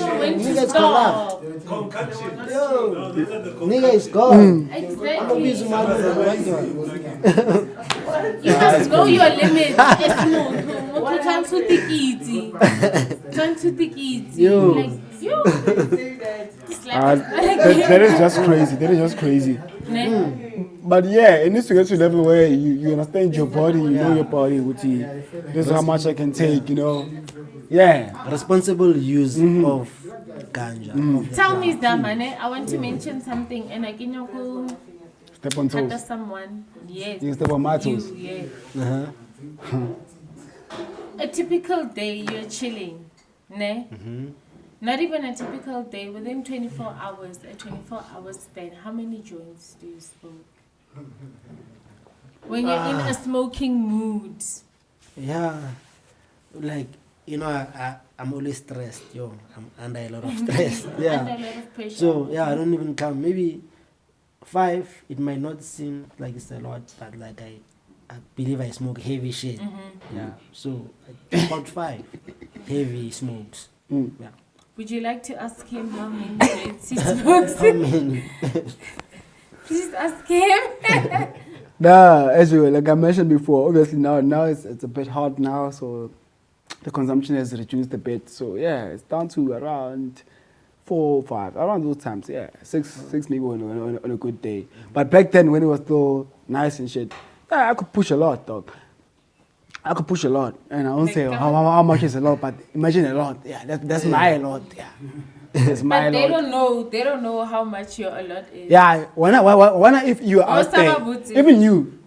When to niggas stop. Concoction. Yo, No, these are the nigga is gone. Exactly. Exactly. You must know your limits. Turn to the easy. Turn to the easy. Yo. Like, you. That is just crazy. That is just crazy. But yeah, it needs to get to a level where you understand your body, you know your body, this is how much I can take, Yeah. Responsible use of ganja. Tell me, Zama, I want to mention something, and I can go Step on to toes. someone. Yes. You can step on my toes. You, yeah. A typical day, you're chilling, ne? Not even a typical day. Within 24 hours, a 24-hour span, how many joints do you smoke? When you're in a smoking mood. Yeah, like I'm always stressed. I'm under a lot of stress. Yeah. Under a lot of pressure. So yeah, I don't even count. Maybe 5. It might not seem like it's a lot, but like I believe I smoke heavy shit. Yeah. So about 5 heavy smokes. Yeah. Would you like to ask him how many joints he smokes? How many? Please ask him. Nah, as you like I mentioned before, obviously now it's a bit hot now, so the consumption has reduced a bit. So yeah, it's down to around 4, 5, around those times. Yeah, six maybe on a good day. But back then when it was still nice and shit, yeah, I could push a lot, dog. I could push a lot, and I won't say how much is a lot, but imagine a lot. Yeah, that's my a lot. Yeah, that's my But they lot. don't know how much your a lot is. Yeah, when if you are out there, Boots. even you,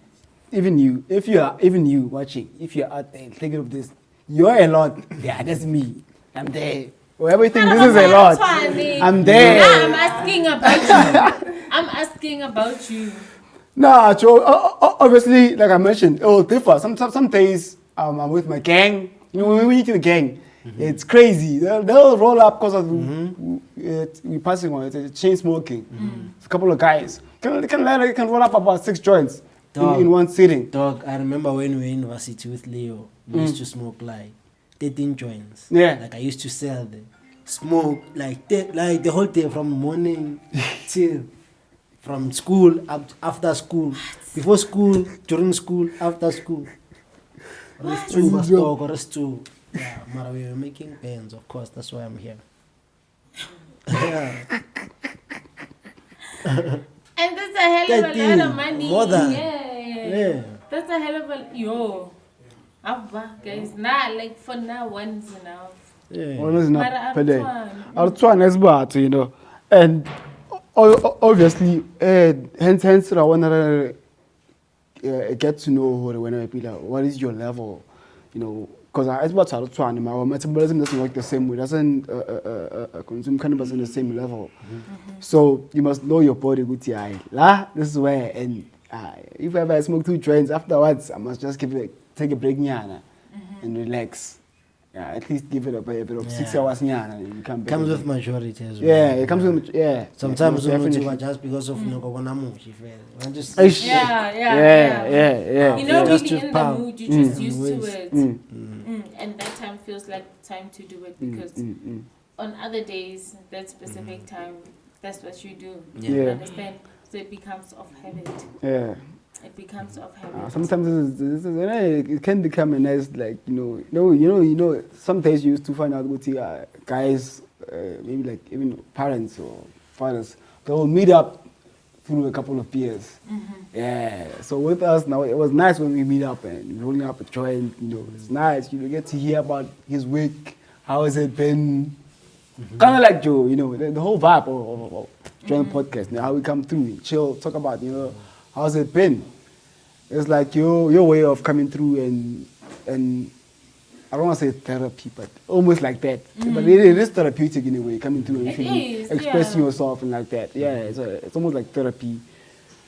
if you watching, if you're out there thinking of this, you're a lot. Yeah, that's me. I'm there. Whoever you think this is a lot, I'm there. I'm asking about you. I'm asking about you. Nah, Joe, obviously, like I mentioned, it will differ. Some days I'm with my gang. You know, when we get to the gang, it's crazy. They'll roll up because of we passing on. It's a chain smoking. It's a couple of guys. Can roll up about 6 joints in one sitting. Dog, I remember when we were in university with Leo, we used to smoke like 13 joints. Yeah. Like I used to sell them. Smoke like the whole day from morning till from school, after school, before school, during school, after school. Rest too. Yeah, Mara, we were making bands, of course, that's why I'm here. Yeah. And that's a hell of a lot of money. More than. Yeah. That's a hell of a Abba, guys. Nah, like for now, one's enough. Yeah. One is Mara, not per day. I'll I'll try next bar, you know. And obviously, hence, I want to get to know when I be like, what is your level, you know? Because as much as my metabolism doesn't work the same way, doesn't consume cannabis on the same level. So you must know your body good. This is where, and if ever I smoke 2 joints afterwards, I must just take a break and relax. Yeah, at least give it a bit of 6 hours and you come back. Comes with majority as well. Yeah, it comes with Sometimes yeah, you definitely. just because of Nogobonamushi. Just Yeah. You know, Just really to in power. the mood, you're just used to it. Mm. And that time feels like time to do it because on other days, that specific time, that's what you do. Yeah. You understand? So it becomes of habit. Yeah. It becomes of habit. Sometimes it can become a nice, like, you know. Some days you used to find out with guys, maybe like even parents or fathers, they will meet up through a couple of beers. Yeah. So with us now, it was nice when we meet up and rolling up a joint. You know, it's nice. You get to hear about his week. How has it been? Kind of like Joe, you know, the whole vibe of joint podcast. You know, how we come through, chill, talk about, you know, how's it been? It's like your way of coming through and I don't want to say therapy, but almost like that. But it is therapeutic in a way, coming through and expressing yourself and like that. Yeah, it's almost like therapy.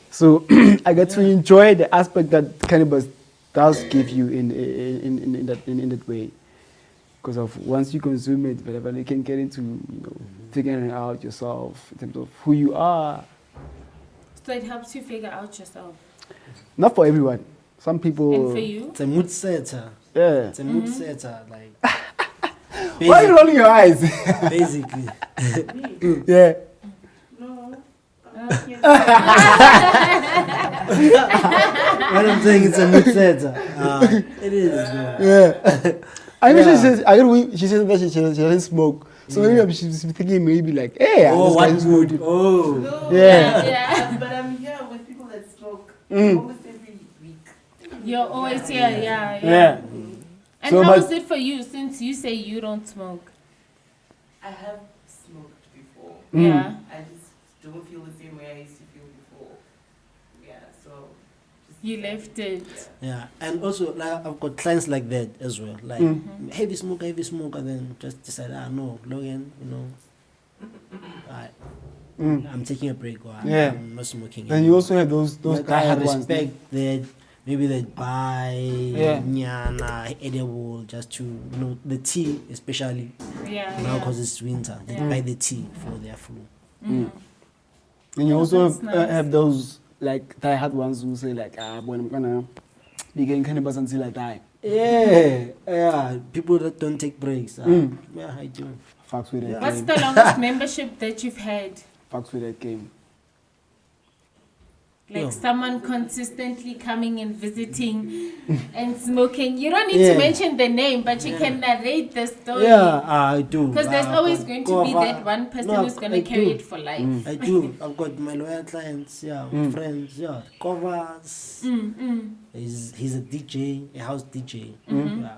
So I get to enjoy the aspect that cannabis does give you in that way. Because of once you consume it, whatever, you can get into, you know, figuring out yourself in terms of who you are. So it helps you figure out yourself. Not for everyone. Some people. And for you? It's a mood setter. Yeah. It's a mood setter, like. Why are you rolling your eyes? Basically. Yeah. When I'm saying it's a mood setter, it is. Yeah. I mean, she said that she doesn't smoke. So maybe she's thinking maybe like, hey, Oh, what mood? Oh. No, Yeah. but I'm here with people that smoke almost every week. You're always here, yeah. Yeah. And So, how but- is it for you since you say you don't smoke? I have smoked before. Yeah. I just don't feel the same way I used to feel before. Yeah, so. Just You left it. Yeah, and also like I've got clients like that as well. Like heavy smoker, and then just decide, no, Logan, you know, I'm taking a break or Yeah. I'm not smoking. Then you also have those like, I diehard ones. respect that maybe they buy Yeah. nyana edible just to, you know, the tea especially Yeah. now because it's winter. They buy the tea for their flu. And you also that's nice. have those like diehard ones who say like, when I'm gonna be getting cannabis until I die. Yeah, people that don't take breaks. Yeah, I do. Fucks with that What's game. the longest membership that you've had? Fucks with that game. Like Yeah. someone consistently coming and visiting and smoking. You don't need Yeah. to mention the name, but you can narrate the story. Yeah, I do. Because there's always I've going got to be that one person No, who's going I to carry do. it for life. I do. I've got my loyal clients, friends, covers. He's a DJ, a house DJ. Yeah.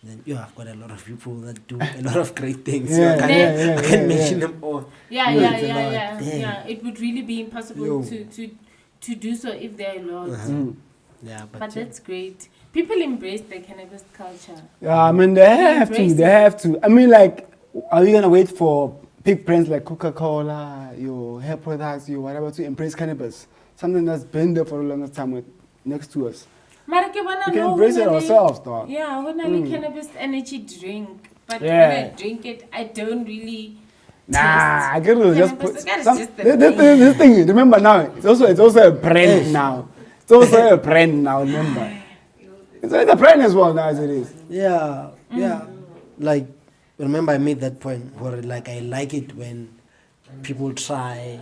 Then I've got a lot of people that do a lot of great things. Yeah, I can't, yeah, I can't yeah, mention yeah. them all. Yeah, Yeah, yeah, it's a yeah, lot. yeah, Damn. yeah. It would really be impossible Yo. to do so if there are lots. Yeah, But but that's great. People embrace the cannabis culture. Yeah, I mean, they have to. Embrace They it. have to. I mean, like, are you gonna wait for big brands like Coca-Cola, your hair products, your whatever to embrace cannabis? Something that's been there for a long time with next to us. Mara ke bona We can no, embrace it hona le- ourselves, dog. Yeah, when I cannabis energy drink. But when Yeah. I drink it, I don't really Nah, I taste get it. Just cannabis. put That is some, just the this thing. Remember now, it's also a brand now. It's also a brand now. Remember, it's a brand as well now as it is. yeah. Like, remember I made that point where like I like it when people try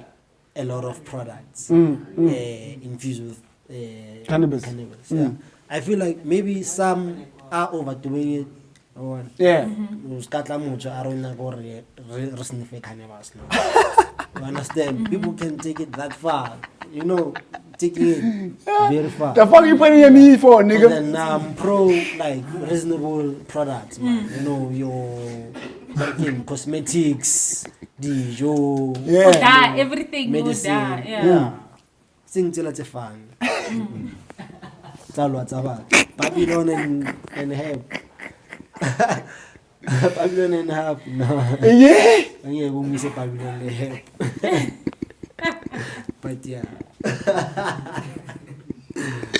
a lot of products infused with Cannabis. Yeah. I feel like maybe some are overdoing it. Or Yeah. Skatla motho a rona gore re sniffe cannabis now. You understand? People can take it that far. You know, taking it very far. The fuck you putting in me for, And nigga? then pro like reasonable products, man. You know, your fucking cosmetics, your Yeah. Da, everything go medicine. da. Yeah. Yeah. Sing till it's fun. Tsalwa tsa Babylon and hemp. Babylon and hemp. No. Yeah. Yeah, when we say Babylon and hemp. But yeah.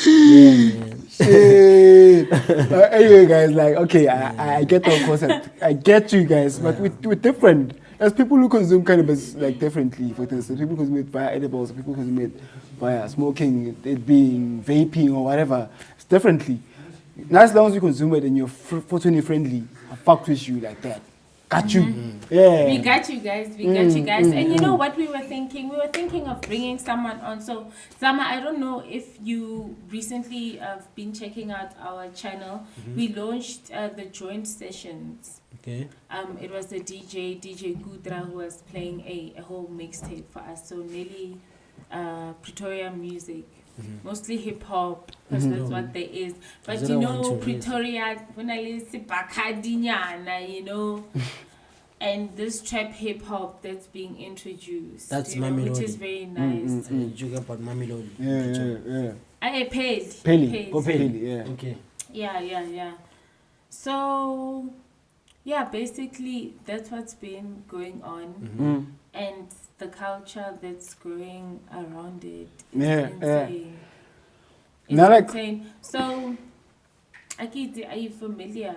Yeah, man. Shit. Anyway, guys, like, okay, I get the concept. I get you guys, but we're different. There's people who consume cannabis like differently. For instance, people consume it via edibles, people consume it via smoking, it being vaping or whatever. It's differently. Now, as long as you consume it and you're photony friendly, I fucked with you like that. Got you. Yeah. We got you guys. We got you guys. And you know what we were thinking? We were thinking of bringing someone on. So, Zama, I don't know if you recently have been checking out our channel. We launched the joint sessions. Okay. It was the DJ Gudra, who was playing a whole mixtape for us. So Nelly, Pretoria music, mostly hip hop, because that's what there is. But you know, Pretoria, when I listen Bakadinyana, you know, and this trap hip hop that's being introduced, That's you know, which Mamelodi. is very nice. Joke about Mamelodi. Yeah. I paid. Peli. Go Peli, yeah. Okay. Yeah. So, yeah, basically that's what's been going on, and the culture that's growing around it. Yeah, insane. It's Now, like- insane. So, Akiti, are you familiar?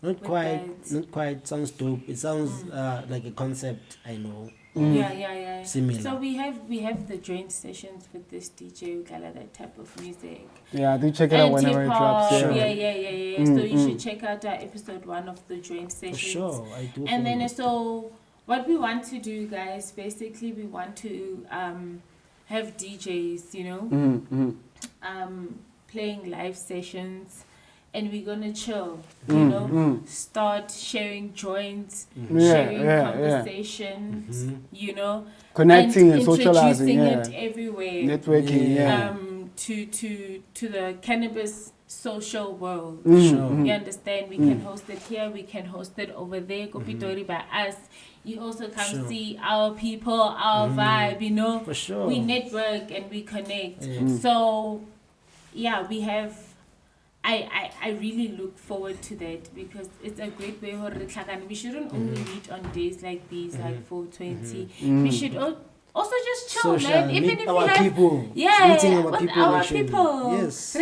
Not With quite. that. Not quite. Sounds dope. It sounds like a concept I know. Yeah. Similar. So we have the joint sessions with this DJ Ugala, that type of music. Yeah, do check it out And whenever it hip-hop, drops. Sure. Yeah. So you should check out our episode 1 of the joint For sessions. sure, I do. And then follow. so what we want to do, guys, basically we want to have DJs, you know, playing live sessions, and we're gonna chill, you know, start sharing joints, sharing conversations, you know, Connecting and introducing socializing, it everywhere. Networking, yeah. To the cannabis social world. Sure. You understand? We can host it here, we can host it over there. Kopitori by us. You also come Sure. see our people, our vibe, you know. For sure. We network and we connect. Yeah. So, yeah, we have. I really look forward to that because it's a great way. We shouldn't only meet on days like these, like 420. We should also just chill, Social, man. Even meet if our we have, people. yeah, Meeting our with people. our actually. people. Yes.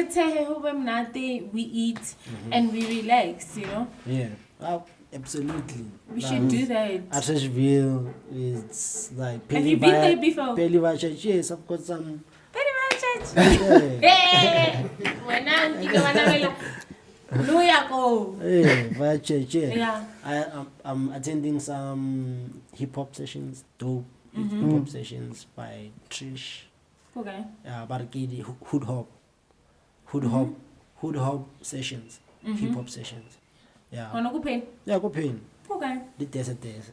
We eat and we relax, you know. Yeah. Absolutely. We should do that. Ashashville, it's like Have you been there before? Peliva Church. Yes, I've got some. Very much. Yeah. Hey, Hey, via church. Yeah. I'm attending some hip hop sessions. Dope hip hop sessions by Trish. Okay. But ke hood hop sessions, hip hop sessions. Yeah. On a pain. Yeah, go pain. Okay. The desert days.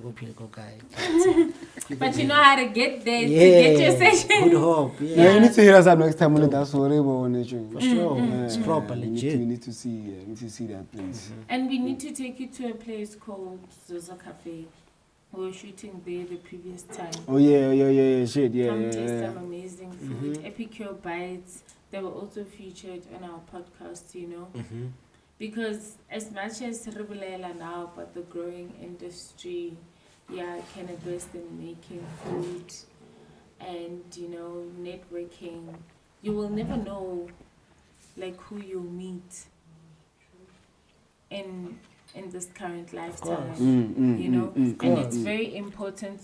Go pain go guy. But you know how to get there to get your session. Hood hop. Yeah. Yeah, you need to hit us up next time when that's horrible on nature. For sure. It's proper legit. We need to see that place. And we need to take you to a place called Zoza Cafe. We were shooting there the previous time. Oh yeah, shit, Come taste some amazing food. Epicure Bites. They were also featured on our podcast, you know. Because as much as Ribulela now about the growing industry, cannabis and making food and, you know, networking, you will never know like who you'll meet in this current lifetime, you know, and it's very important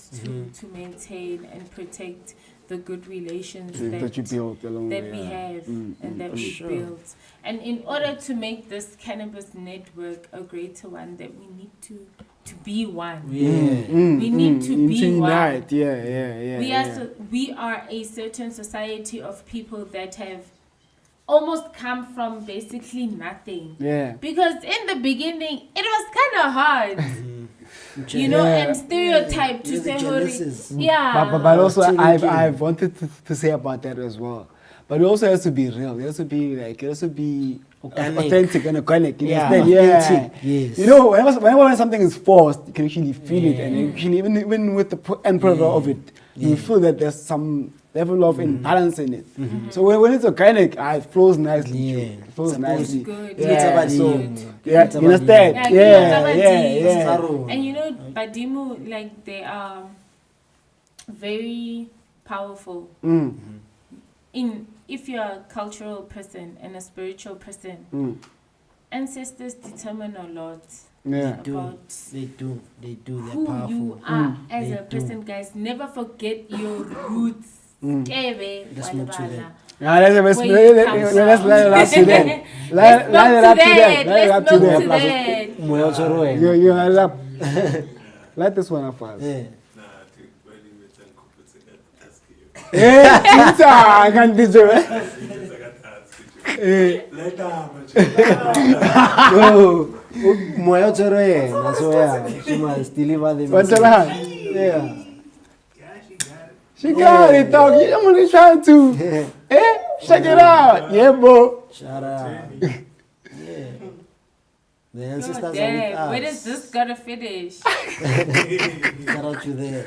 to maintain and protect the good relations that you built along that we have and that we built. And in order to make this cannabis network a greater one, that we need to be one. We need to be unite. one. We are a certain society of people that have almost come from basically nothing. Yeah. Because in the beginning, it was kind of hard. You know, and stereotype to say, but also I've wanted to say about that as well. But it also has to be real. It has to be authentic and organic. You understand? Authentic, yes. You know, whenever something is forced, you can actually feel it, and you can even with the end product of it, you feel that there's some level of imbalance in it. So when it's organic, it flows nicely. It flows nicely. Good. You understand? And you know, Badimu, like, they are very powerful. If you're a cultural person and a spiritual person, ancestors determine a lot about they do. They're who powerful. you are as a person, guys. Never forget your roots. Let's move to that. Let's line it up to that. Line it up to that. You line it up. Light this one up for us. I can't do She got it, dog. I'm gonna try to. Check it out. Yeah, bro. Shout out. The ancestors are with us. Where is this gonna finish? Shout out to the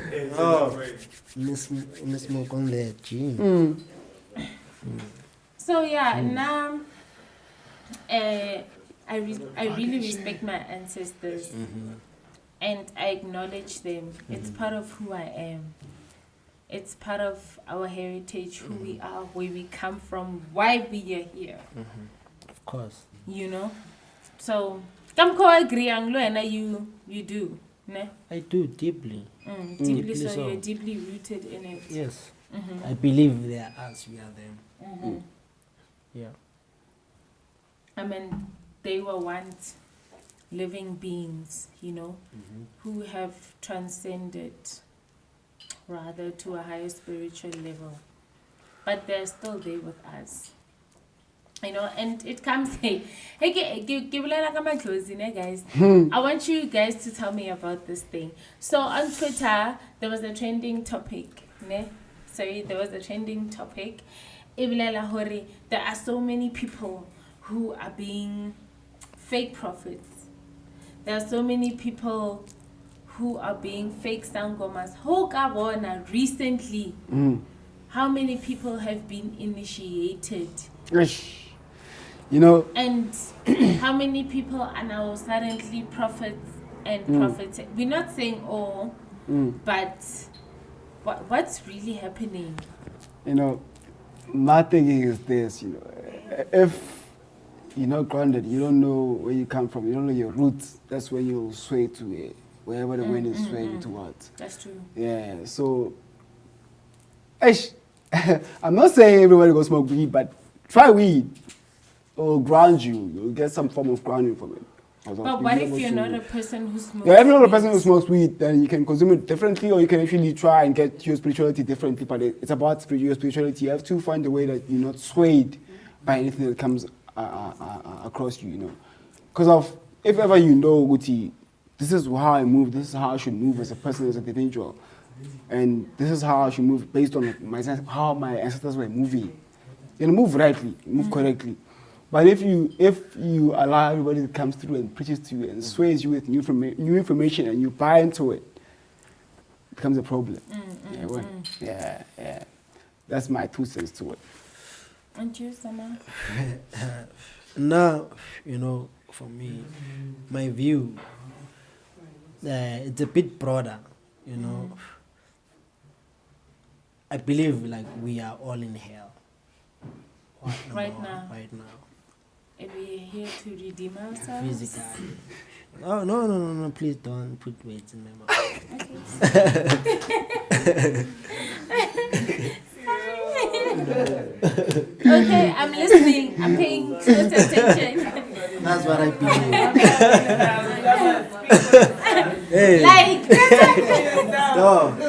Miss Milk on the gym. So now I really respect my ancestors and I acknowledge them. It's part of who I am. It's part of our heritage, who we are, where we come from, why we are here. Of course. You know? So, I agree, you do. Ne? I do deeply. Deeply so, you're deeply rooted in it. Yes. I believe they are us, we are them. Yeah. I mean, they were once living beings, you know, who have transcended rather to a higher spiritual level. But they're still there with us. You know, and it comes, hey, guys. I want you guys to tell me about this thing. So on Twitter, there was a trending topic. There was a trending topic. There are so many people who are being fake prophets. There are so many people who are being fake sangomas. Recently, how many people have been initiated? You know, and how many people are now suddenly prophets and prophets? We're not saying all, but what's really happening? You know, my thinking is this, you know, if you're not grounded, you don't know where you come from, you don't know your roots, that's when you'll sway to it, wherever the wind is swaying towards. That's true. Yeah, so, I'm not saying everybody go smoke weed, but try weed. It will ground you. You'll get some form of grounding from it. But what if you're not a person who smokes? Yeah, if you're not a weed? person who smokes weed, then you can consume it differently, or you can actually try and get your spirituality differently. But it's about your spirituality. You have to find a way that you're not swayed by anything that comes across you, you know. Because of, if ever you know, Guti, this is how I move, this is how I should move as a person, as an individual. And this is how I should move based on how my ancestors were moving. You know, move rightly, move correctly. But if you allow everybody that comes through and preaches to you and sways you with new information and you buy into it, it becomes a problem. Yeah. That's my 2 cents to it. And you, Zama? Now, you know, for me, my view, it's a bit broader, you know. I believe like we are all in hell. Right now. Right now. And we're here to redeem ourselves. Physically. Oh, no, please don't put words in my mouth. Okay, I'm listening. I'm paying close attention. That's what I believe. Hey. Like, Dog.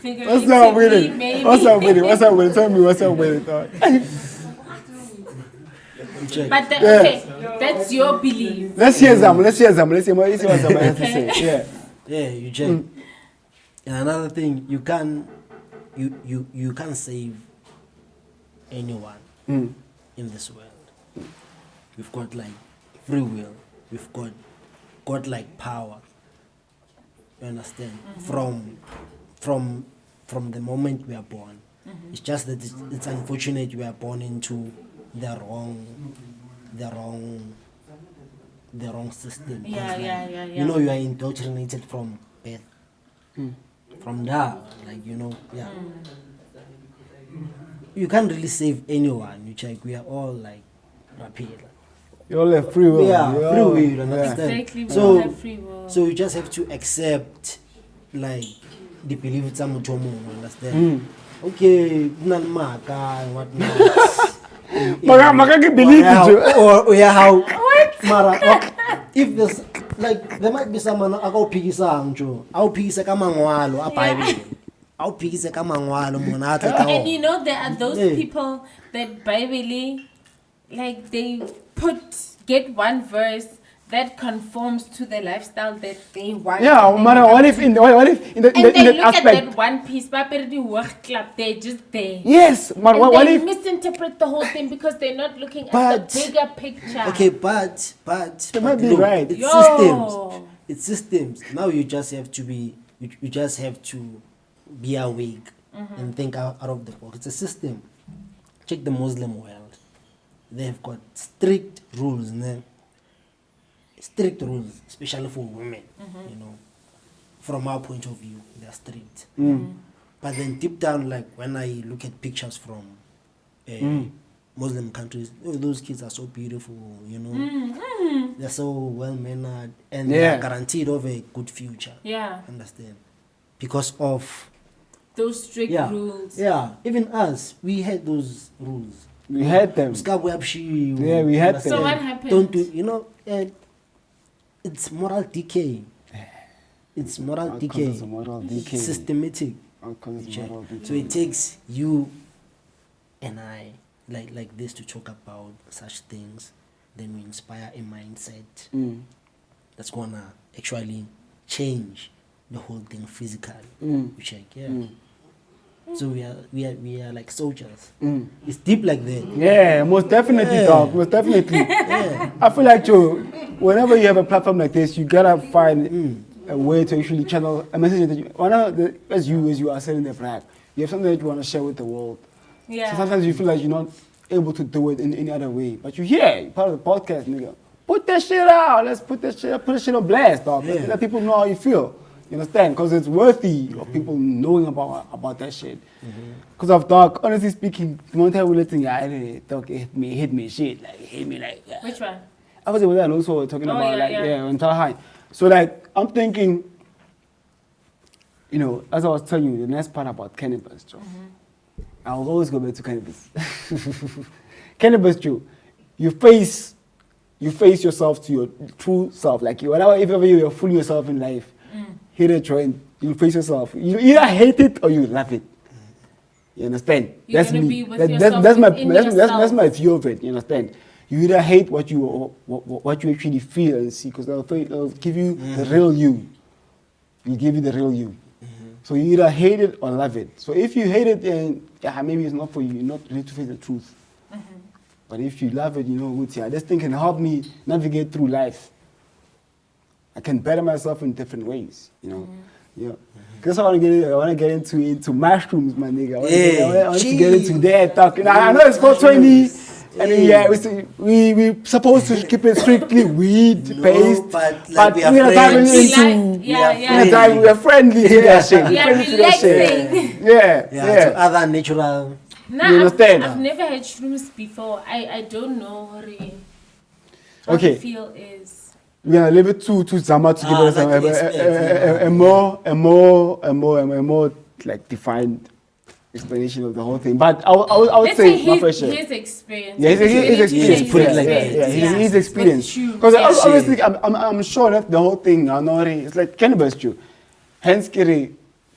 What's up with it? maybe. What's up with it? What's up with it? Tell me what's up with it, dog. Check. But okay, that's your belief. Let's hear Zama. Let's see what Zama has to say. Yeah. Yeah, you check. And another thing, you can't save anyone in this world. We've got like free will. We've got like power. You understand? From the moment we are born. It's just that it's unfortunate we are born into the wrong system. Yeah. You know, you are indoctrinated from birth. From there, like, you know, yeah. You can't really save anyone. You check, we are all like rapid. You all have free will. Yeah, You free all- will, you understand? Exactly, we So- all have free will. So you just have to accept, like, the belief it's a mutual, understand? Okay, not maka and whatnot. Maka can believe it. Or yeah, how? Mara, if there's like there might be someone ako pikisang jo. Ako pikisa ka mangwalo a Bible. Ako pikisa ka mangwalo mona ata ka. And you know, there are those Yeah. people that Bible, like they get one verse that conforms to the lifestyle that they want. Yeah, and matter they what have if in the and they that look at aspect. that one piece, but the work club, they're just there. Yes, man. And What they if? misinterpret the whole thing because they're not looking at But- the bigger picture. Okay, but might be look, right. It's Yo. systems. It's systems. Now you just have to be. You just have to be awake and think out of the box. It's a system. Check the Muslim world. They've got strict rules, né? Strict rules, especially for women. You know, from our point of view, they're strict. But then deep down, like when I look at pictures from Muslim countries, oh, those kids are so beautiful. You know, they're so well mannered, and Yeah. they're guaranteed of a good future. Yeah, Understand? Because of those strict rules. yeah. Even us, we had those rules. We had them. Yeah, we had them. So what happened? Don't do, you know, it's moral decay. It's moral Because decay. it's a moral decay. Systematic. Because it's Check. moral decay. So it takes you and I like this to talk about such things. Then we inspire a mindset that's gonna actually change the whole thing physically. You check, yeah. So we are like soldiers. It's deep like that. Yeah, most definitely, Yeah. dog. Most definitely. Yeah. I feel like, Joe, whenever you have a platform like this, you gotta find a way to actually channel a message that you, as you are selling the brand, you have something that you want to share with the world. Yeah. So sometimes you feel like you're not able to do it in any other way, but you're here, you're part of the podcast, nigga. Put that shit out. Let's put that shit on blast, dog. Yeah. Let people know how you feel. You understand? Because it's worthy of people knowing about that shit. Because of dog, honestly speaking, the one time we let dog hit me shit, like hit me like. Which one? I was with that also talking Oh, about yeah. on High. So like I'm thinking, you know, as I was telling you, the next part about cannabis, Joe. I'll always go back to cannabis. Cannabis, Joe. You face you face yourself to your true self. Like whatever, if ever you're fooling yourself in life, hit a joint, you face yourself. You either hate it or you love it. You understand? You're That's gonna me. be with yourself That's within that's yourself. my view of it. You understand? You either hate what you actually feel and see, because they'll give you the real you. Will give you the real you. So you either hate it or love it. So if you hate it, then maybe it's not for you. You're not ready to face the truth. But if you love it, you know, this thing can help me navigate through life. I can better myself in different ways, you know. Yeah. Because I want to get into mushrooms, my nigga. I want to get into that talk. You know, I know it's 420. And we supposed to keep it strictly weed based, but like we are we're diving friends. into we are friendly to that shit. Yeah, We're friendly to that shit. relaxing. Yeah. To other natural. Nah, You understand? I've never had shrooms before. I don't know what it Okay. feel is. We're gonna leave it to Zama to give us a more like defined explanation of the whole thing. But I would Let's say say my first share. his experience. Yeah, his experience. put it like that. His experience. Because obviously, I'm sure that the whole thing, it's like cannabis too. Hence,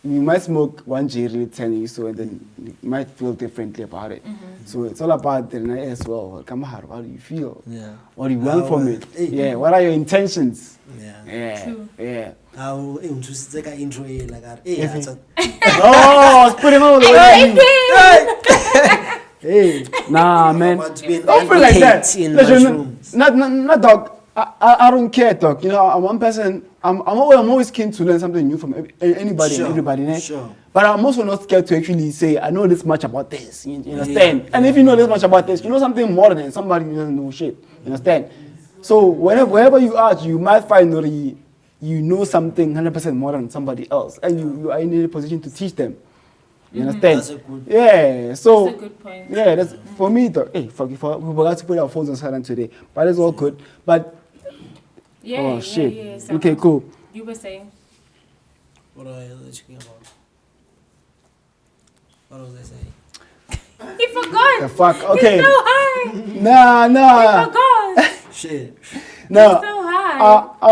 you might smoke one J really 10 so and then you might feel differently about it. So it's all about the night as well. Come on, how do you feel? Yeah. What do you want from it? Yeah. What are your intentions? Yeah. True. Yeah. How to take an intro like that. Oh, it's putting all the way. Hey, nah, man. Don't feel like that. Listen, not dog. I don't care, dog. You know, I'm one person. I'm always keen to learn something new from anybody and everybody. Sure. But I'm also not scared to actually say I know this much about this. You understand? And if you know this much about this, you know something more than somebody who doesn't know shit. You understand? So wherever you are, you might find that you know something 100% more than somebody else, and you are in a position to teach them. You understand? That's a good. Yeah. So. That's a good point. Yeah, that's for me. Hey, fuck, we forgot to put our phones on silent today, but it's all good. But Yeah, shit. Yeah, Okay, cool. You were saying? What are you talking about? What was I saying? He forgot. The fuck. Okay. He's so high. Nah. He forgot. Shit. No. He's so high. I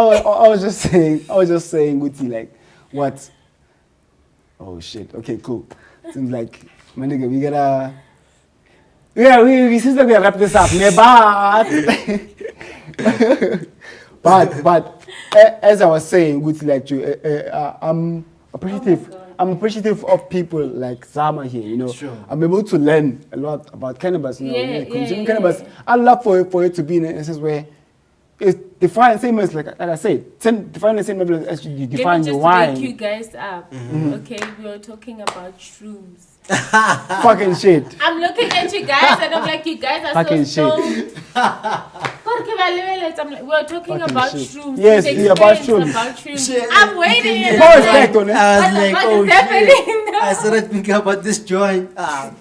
was just saying, Guti, like, what? Oh shit. Okay, cool. Seems like, my nigga, we gotta. Yeah, we seems like we gotta wrap this up, man. But as I was saying, Guti, like you, I'm appreciative. I'm appreciative of people like Zama here, you know. Sure. I'm able to learn a lot about cannabis, you know, consuming cannabis. Yeah. I love for it to be in a sense where it's defined the same as, like I said, define the same level as you define your wine. Let me just wake you guys up. Okay, we were talking about shrooms. Fucking shit. I'm looking at you guys and I'm like, you guys are Fucking so shit. stoned. I'm like, we're talking Fucking about shit. shrooms. Yes, His yeah, about experience shrooms. about shrooms. Shit. I'm waiting. and More I'm respect on it. I was What the like, fuck oh is happening? shit. No. I started thinking about this joint. Damn.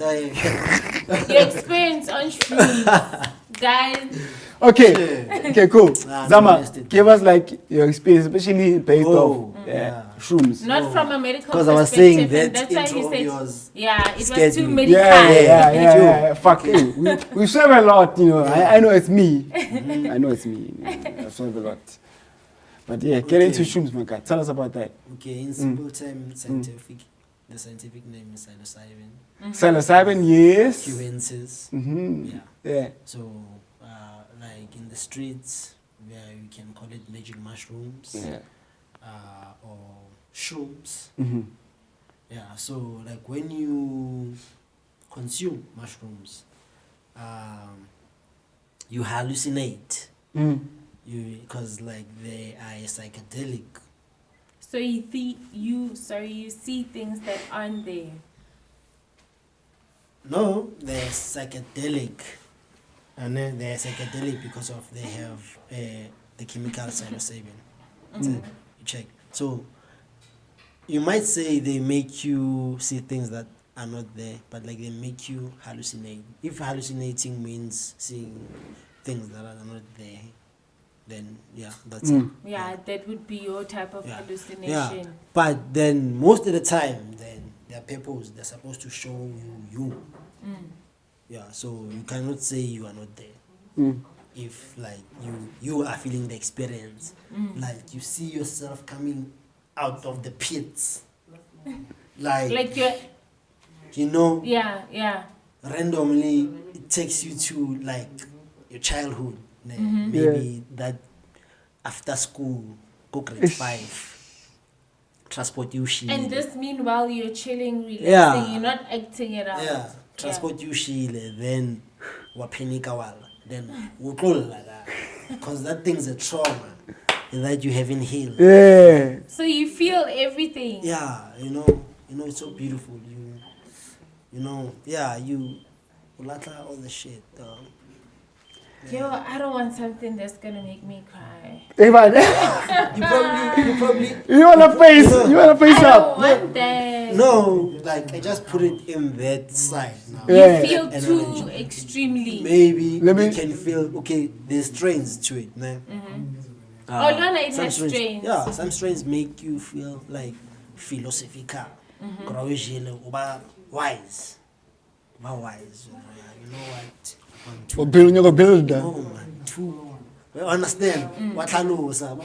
Your experience on shrooms, guys. Okay, cool. Nah, Zama, interested. give us like your experience, especially based Oh, off yeah. shrooms. Not from a medical 'Cause I was perspective, saying and that that's why intro he of said, yours yeah, it scared was too me. medical. Yeah. Fuck it. We serve a lot, you know. I know it's me. I know it's me. I serve a lot. But yeah, get into shrooms, my guy. Tell us about that. Okay, in simple term, scientific. The scientific name is psilocybin. Psilocybin, yes. Cubensis. Mm-hmm. Yeah. Yeah. So, like in the streets, where you can call it magic mushrooms, Yeah. or shrooms. Mm-hmm. Yeah. So, like when you consume mushrooms, you hallucinate. Mm. Because like they are psychedelic. So you see things that aren't there. No, they're psychedelic. And then they're psychedelic because of they have the chemical psilocybin. You check. So you might say they make you see things that are not there, but like they make you hallucinate. If hallucinating means seeing things that are not there, then yeah, that's it. Yeah, that would be your type of hallucination. Yeah, but then most of the time, then their purpose, they're supposed to show you. Yeah, so you cannot say you are not there. if like you are feeling the experience, like you see yourself coming out of the pits, Like you're, you know, yeah. randomly it takes you to like your childhood, maybe that after school, go grade 5, transport you shile. And this meanwhile you're chilling, relaxing, Yeah. you're not acting it out. Yeah, transport you shile, then wapenika wala, then wukola that, because that thing's a trauma that you haven't healed. Yeah. So you feel everything. Yeah, you know, it's so beautiful. You know, yeah, you ulata all the shit. Yo, I don't want something that's gonna make me cry. Hey, man. You probably. You want to face? You want to face I don't up? want that. No, like I just put it in that side now. Yeah. You feel And too energy. extremely. Maybe Let me- you can feel okay. There's strains to it, man. Oh, no, it some has strains. Yeah, some strains make you feel like philosophical. Uba wise, uba wise. You know what? Or building your builder. Oh man, too. You understand? What I know, sir.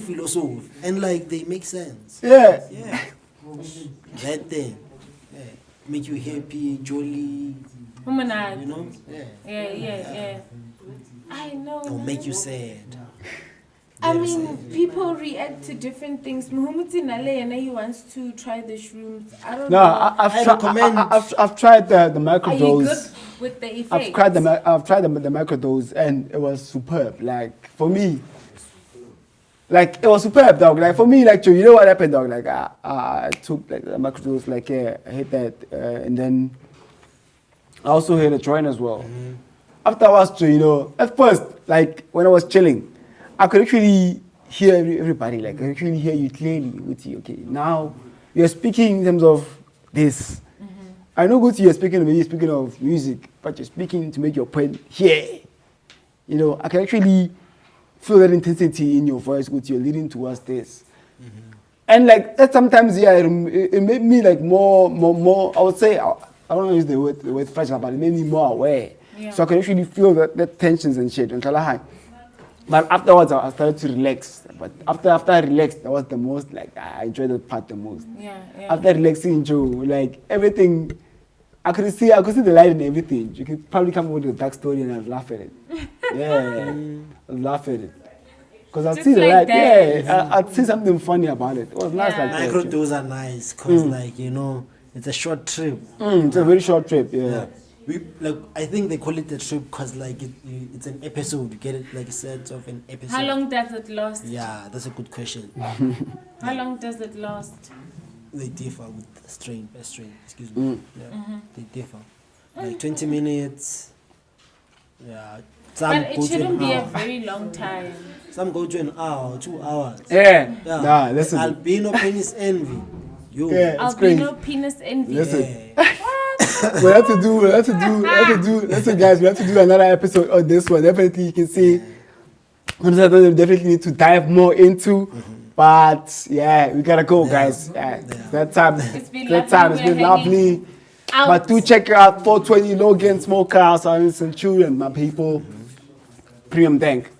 Philosophy, and like they make sense. Yeah. Yeah. That thing. Yeah. Make you happy, jolly, you know? Yeah. Yeah. I know. Or make you sad. I mean, people react to different things. Muhammad Nale, he wants to try the shrooms. I don't No, know. I recommend- I've tried the Are you microdose. good with the effects? I've tried the microdose and it was superb. Like for me, like it was superb, dog. Like for me, like you know what happened, dog. Like I took like the microdose, like yeah, I hit that, and then I also hit a joint as well. Afterwards, you know, at first, like when I was chilling, I could actually hear everybody. Like I could actually hear you clearly. With you, okay. Now you're speaking in terms of this. I know Guti, you're speaking of music, but you're speaking to make your point here. You know, I can actually feel that intensity in your voice, Guti, you're leading towards this. And like that sometimes, yeah, it made me like more, I would say, I don't want to use the word fragile, but it made me more aware. Yeah. So I can actually feel that tensions and shit. But afterwards, I started to relax. But after I relaxed, that was the most, like, I enjoyed that part the most. Yeah. After relaxing, Joe, like everything, I could see the light in everything. You could probably come up with a dark story and I'd laugh at it. Yeah, I'd laugh at it. Because I'd Just see the like light, that. yeah, I'd see something funny about it. It was nice Yeah. like that. Microdose are nice because, like, you know, it's a short trip. It's a very short trip, yeah. Yeah. I think they call it a trip because, like, it's an episode. You get it, like, a set of an episode. How long does it last? Yeah, that's a good question. How long does it last? They differ with strain by strain. Excuse me. Yeah, they differ. Like 20 minutes. Yeah. Some But it go to shouldn't an be a hour. very long time. Some go to an hour, 2 hours. Yeah. Yeah. Nah, listen. Albino penis envy. You. Yeah. It's crazy. Albino penis envy. Listen. Yeah. we have to do, listen guys, we have to do another episode on this one. Definitely you can see, something we definitely need to dive more into. But yeah, we gotta go, guys. Yeah. That time, It's been it's lovely. been We're lovely. Out. But do check out 420 Logan Smokehouse on Centurion, my people. Premium Dank.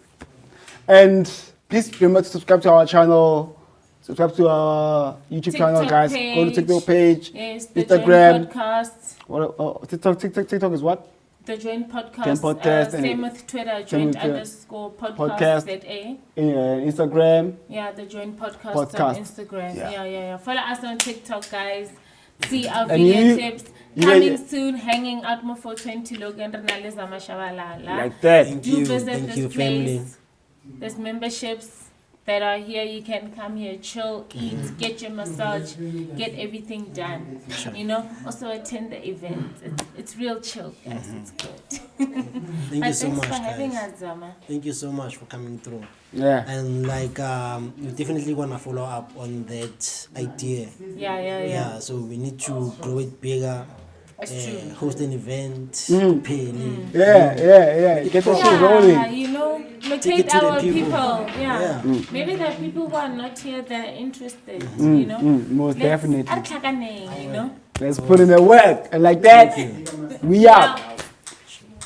And please remember to subscribe to our channel. Subscribe to our YouTube channel, TikTok guys. Go to page. TikTok page, Yes, the Instagram. Joint Podcast. TikTok is what? The Joint Podcast. Joint Podcast and Same with Twitter, same with Joint Twitter. _podcast Podcast. ZA. Instagram. Yeah, the Joint Podcast, Podcast. on Instagram. Yeah. Yeah. Follow us on TikTok, guys. See our And video you- clips. you Coming guys- soon, hanging out more 420 Logan Renale Zama Shabalala. Like that. Thank Do you. visit Thank this you, place. family. There's memberships that are here. You can come here, chill, eat, get your massage, get everything done. You know, also attend the event. It's real chill, guys. It's good. Thank you But so thanks much, for having guys. us, Zama. Thank you so much for coming through. Yeah. And like, we definitely wanna follow up on that idea. Yeah. Yeah. So we need to grow it bigger. It's true. Host an event. Pay. Yeah. Get that shit rolling. You know, Take locate it to the our people. people. Yeah. Yeah. Maybe there are people who are not here that are interested, you know. Most definitely. You know. Let's put in the work. And like that, we out.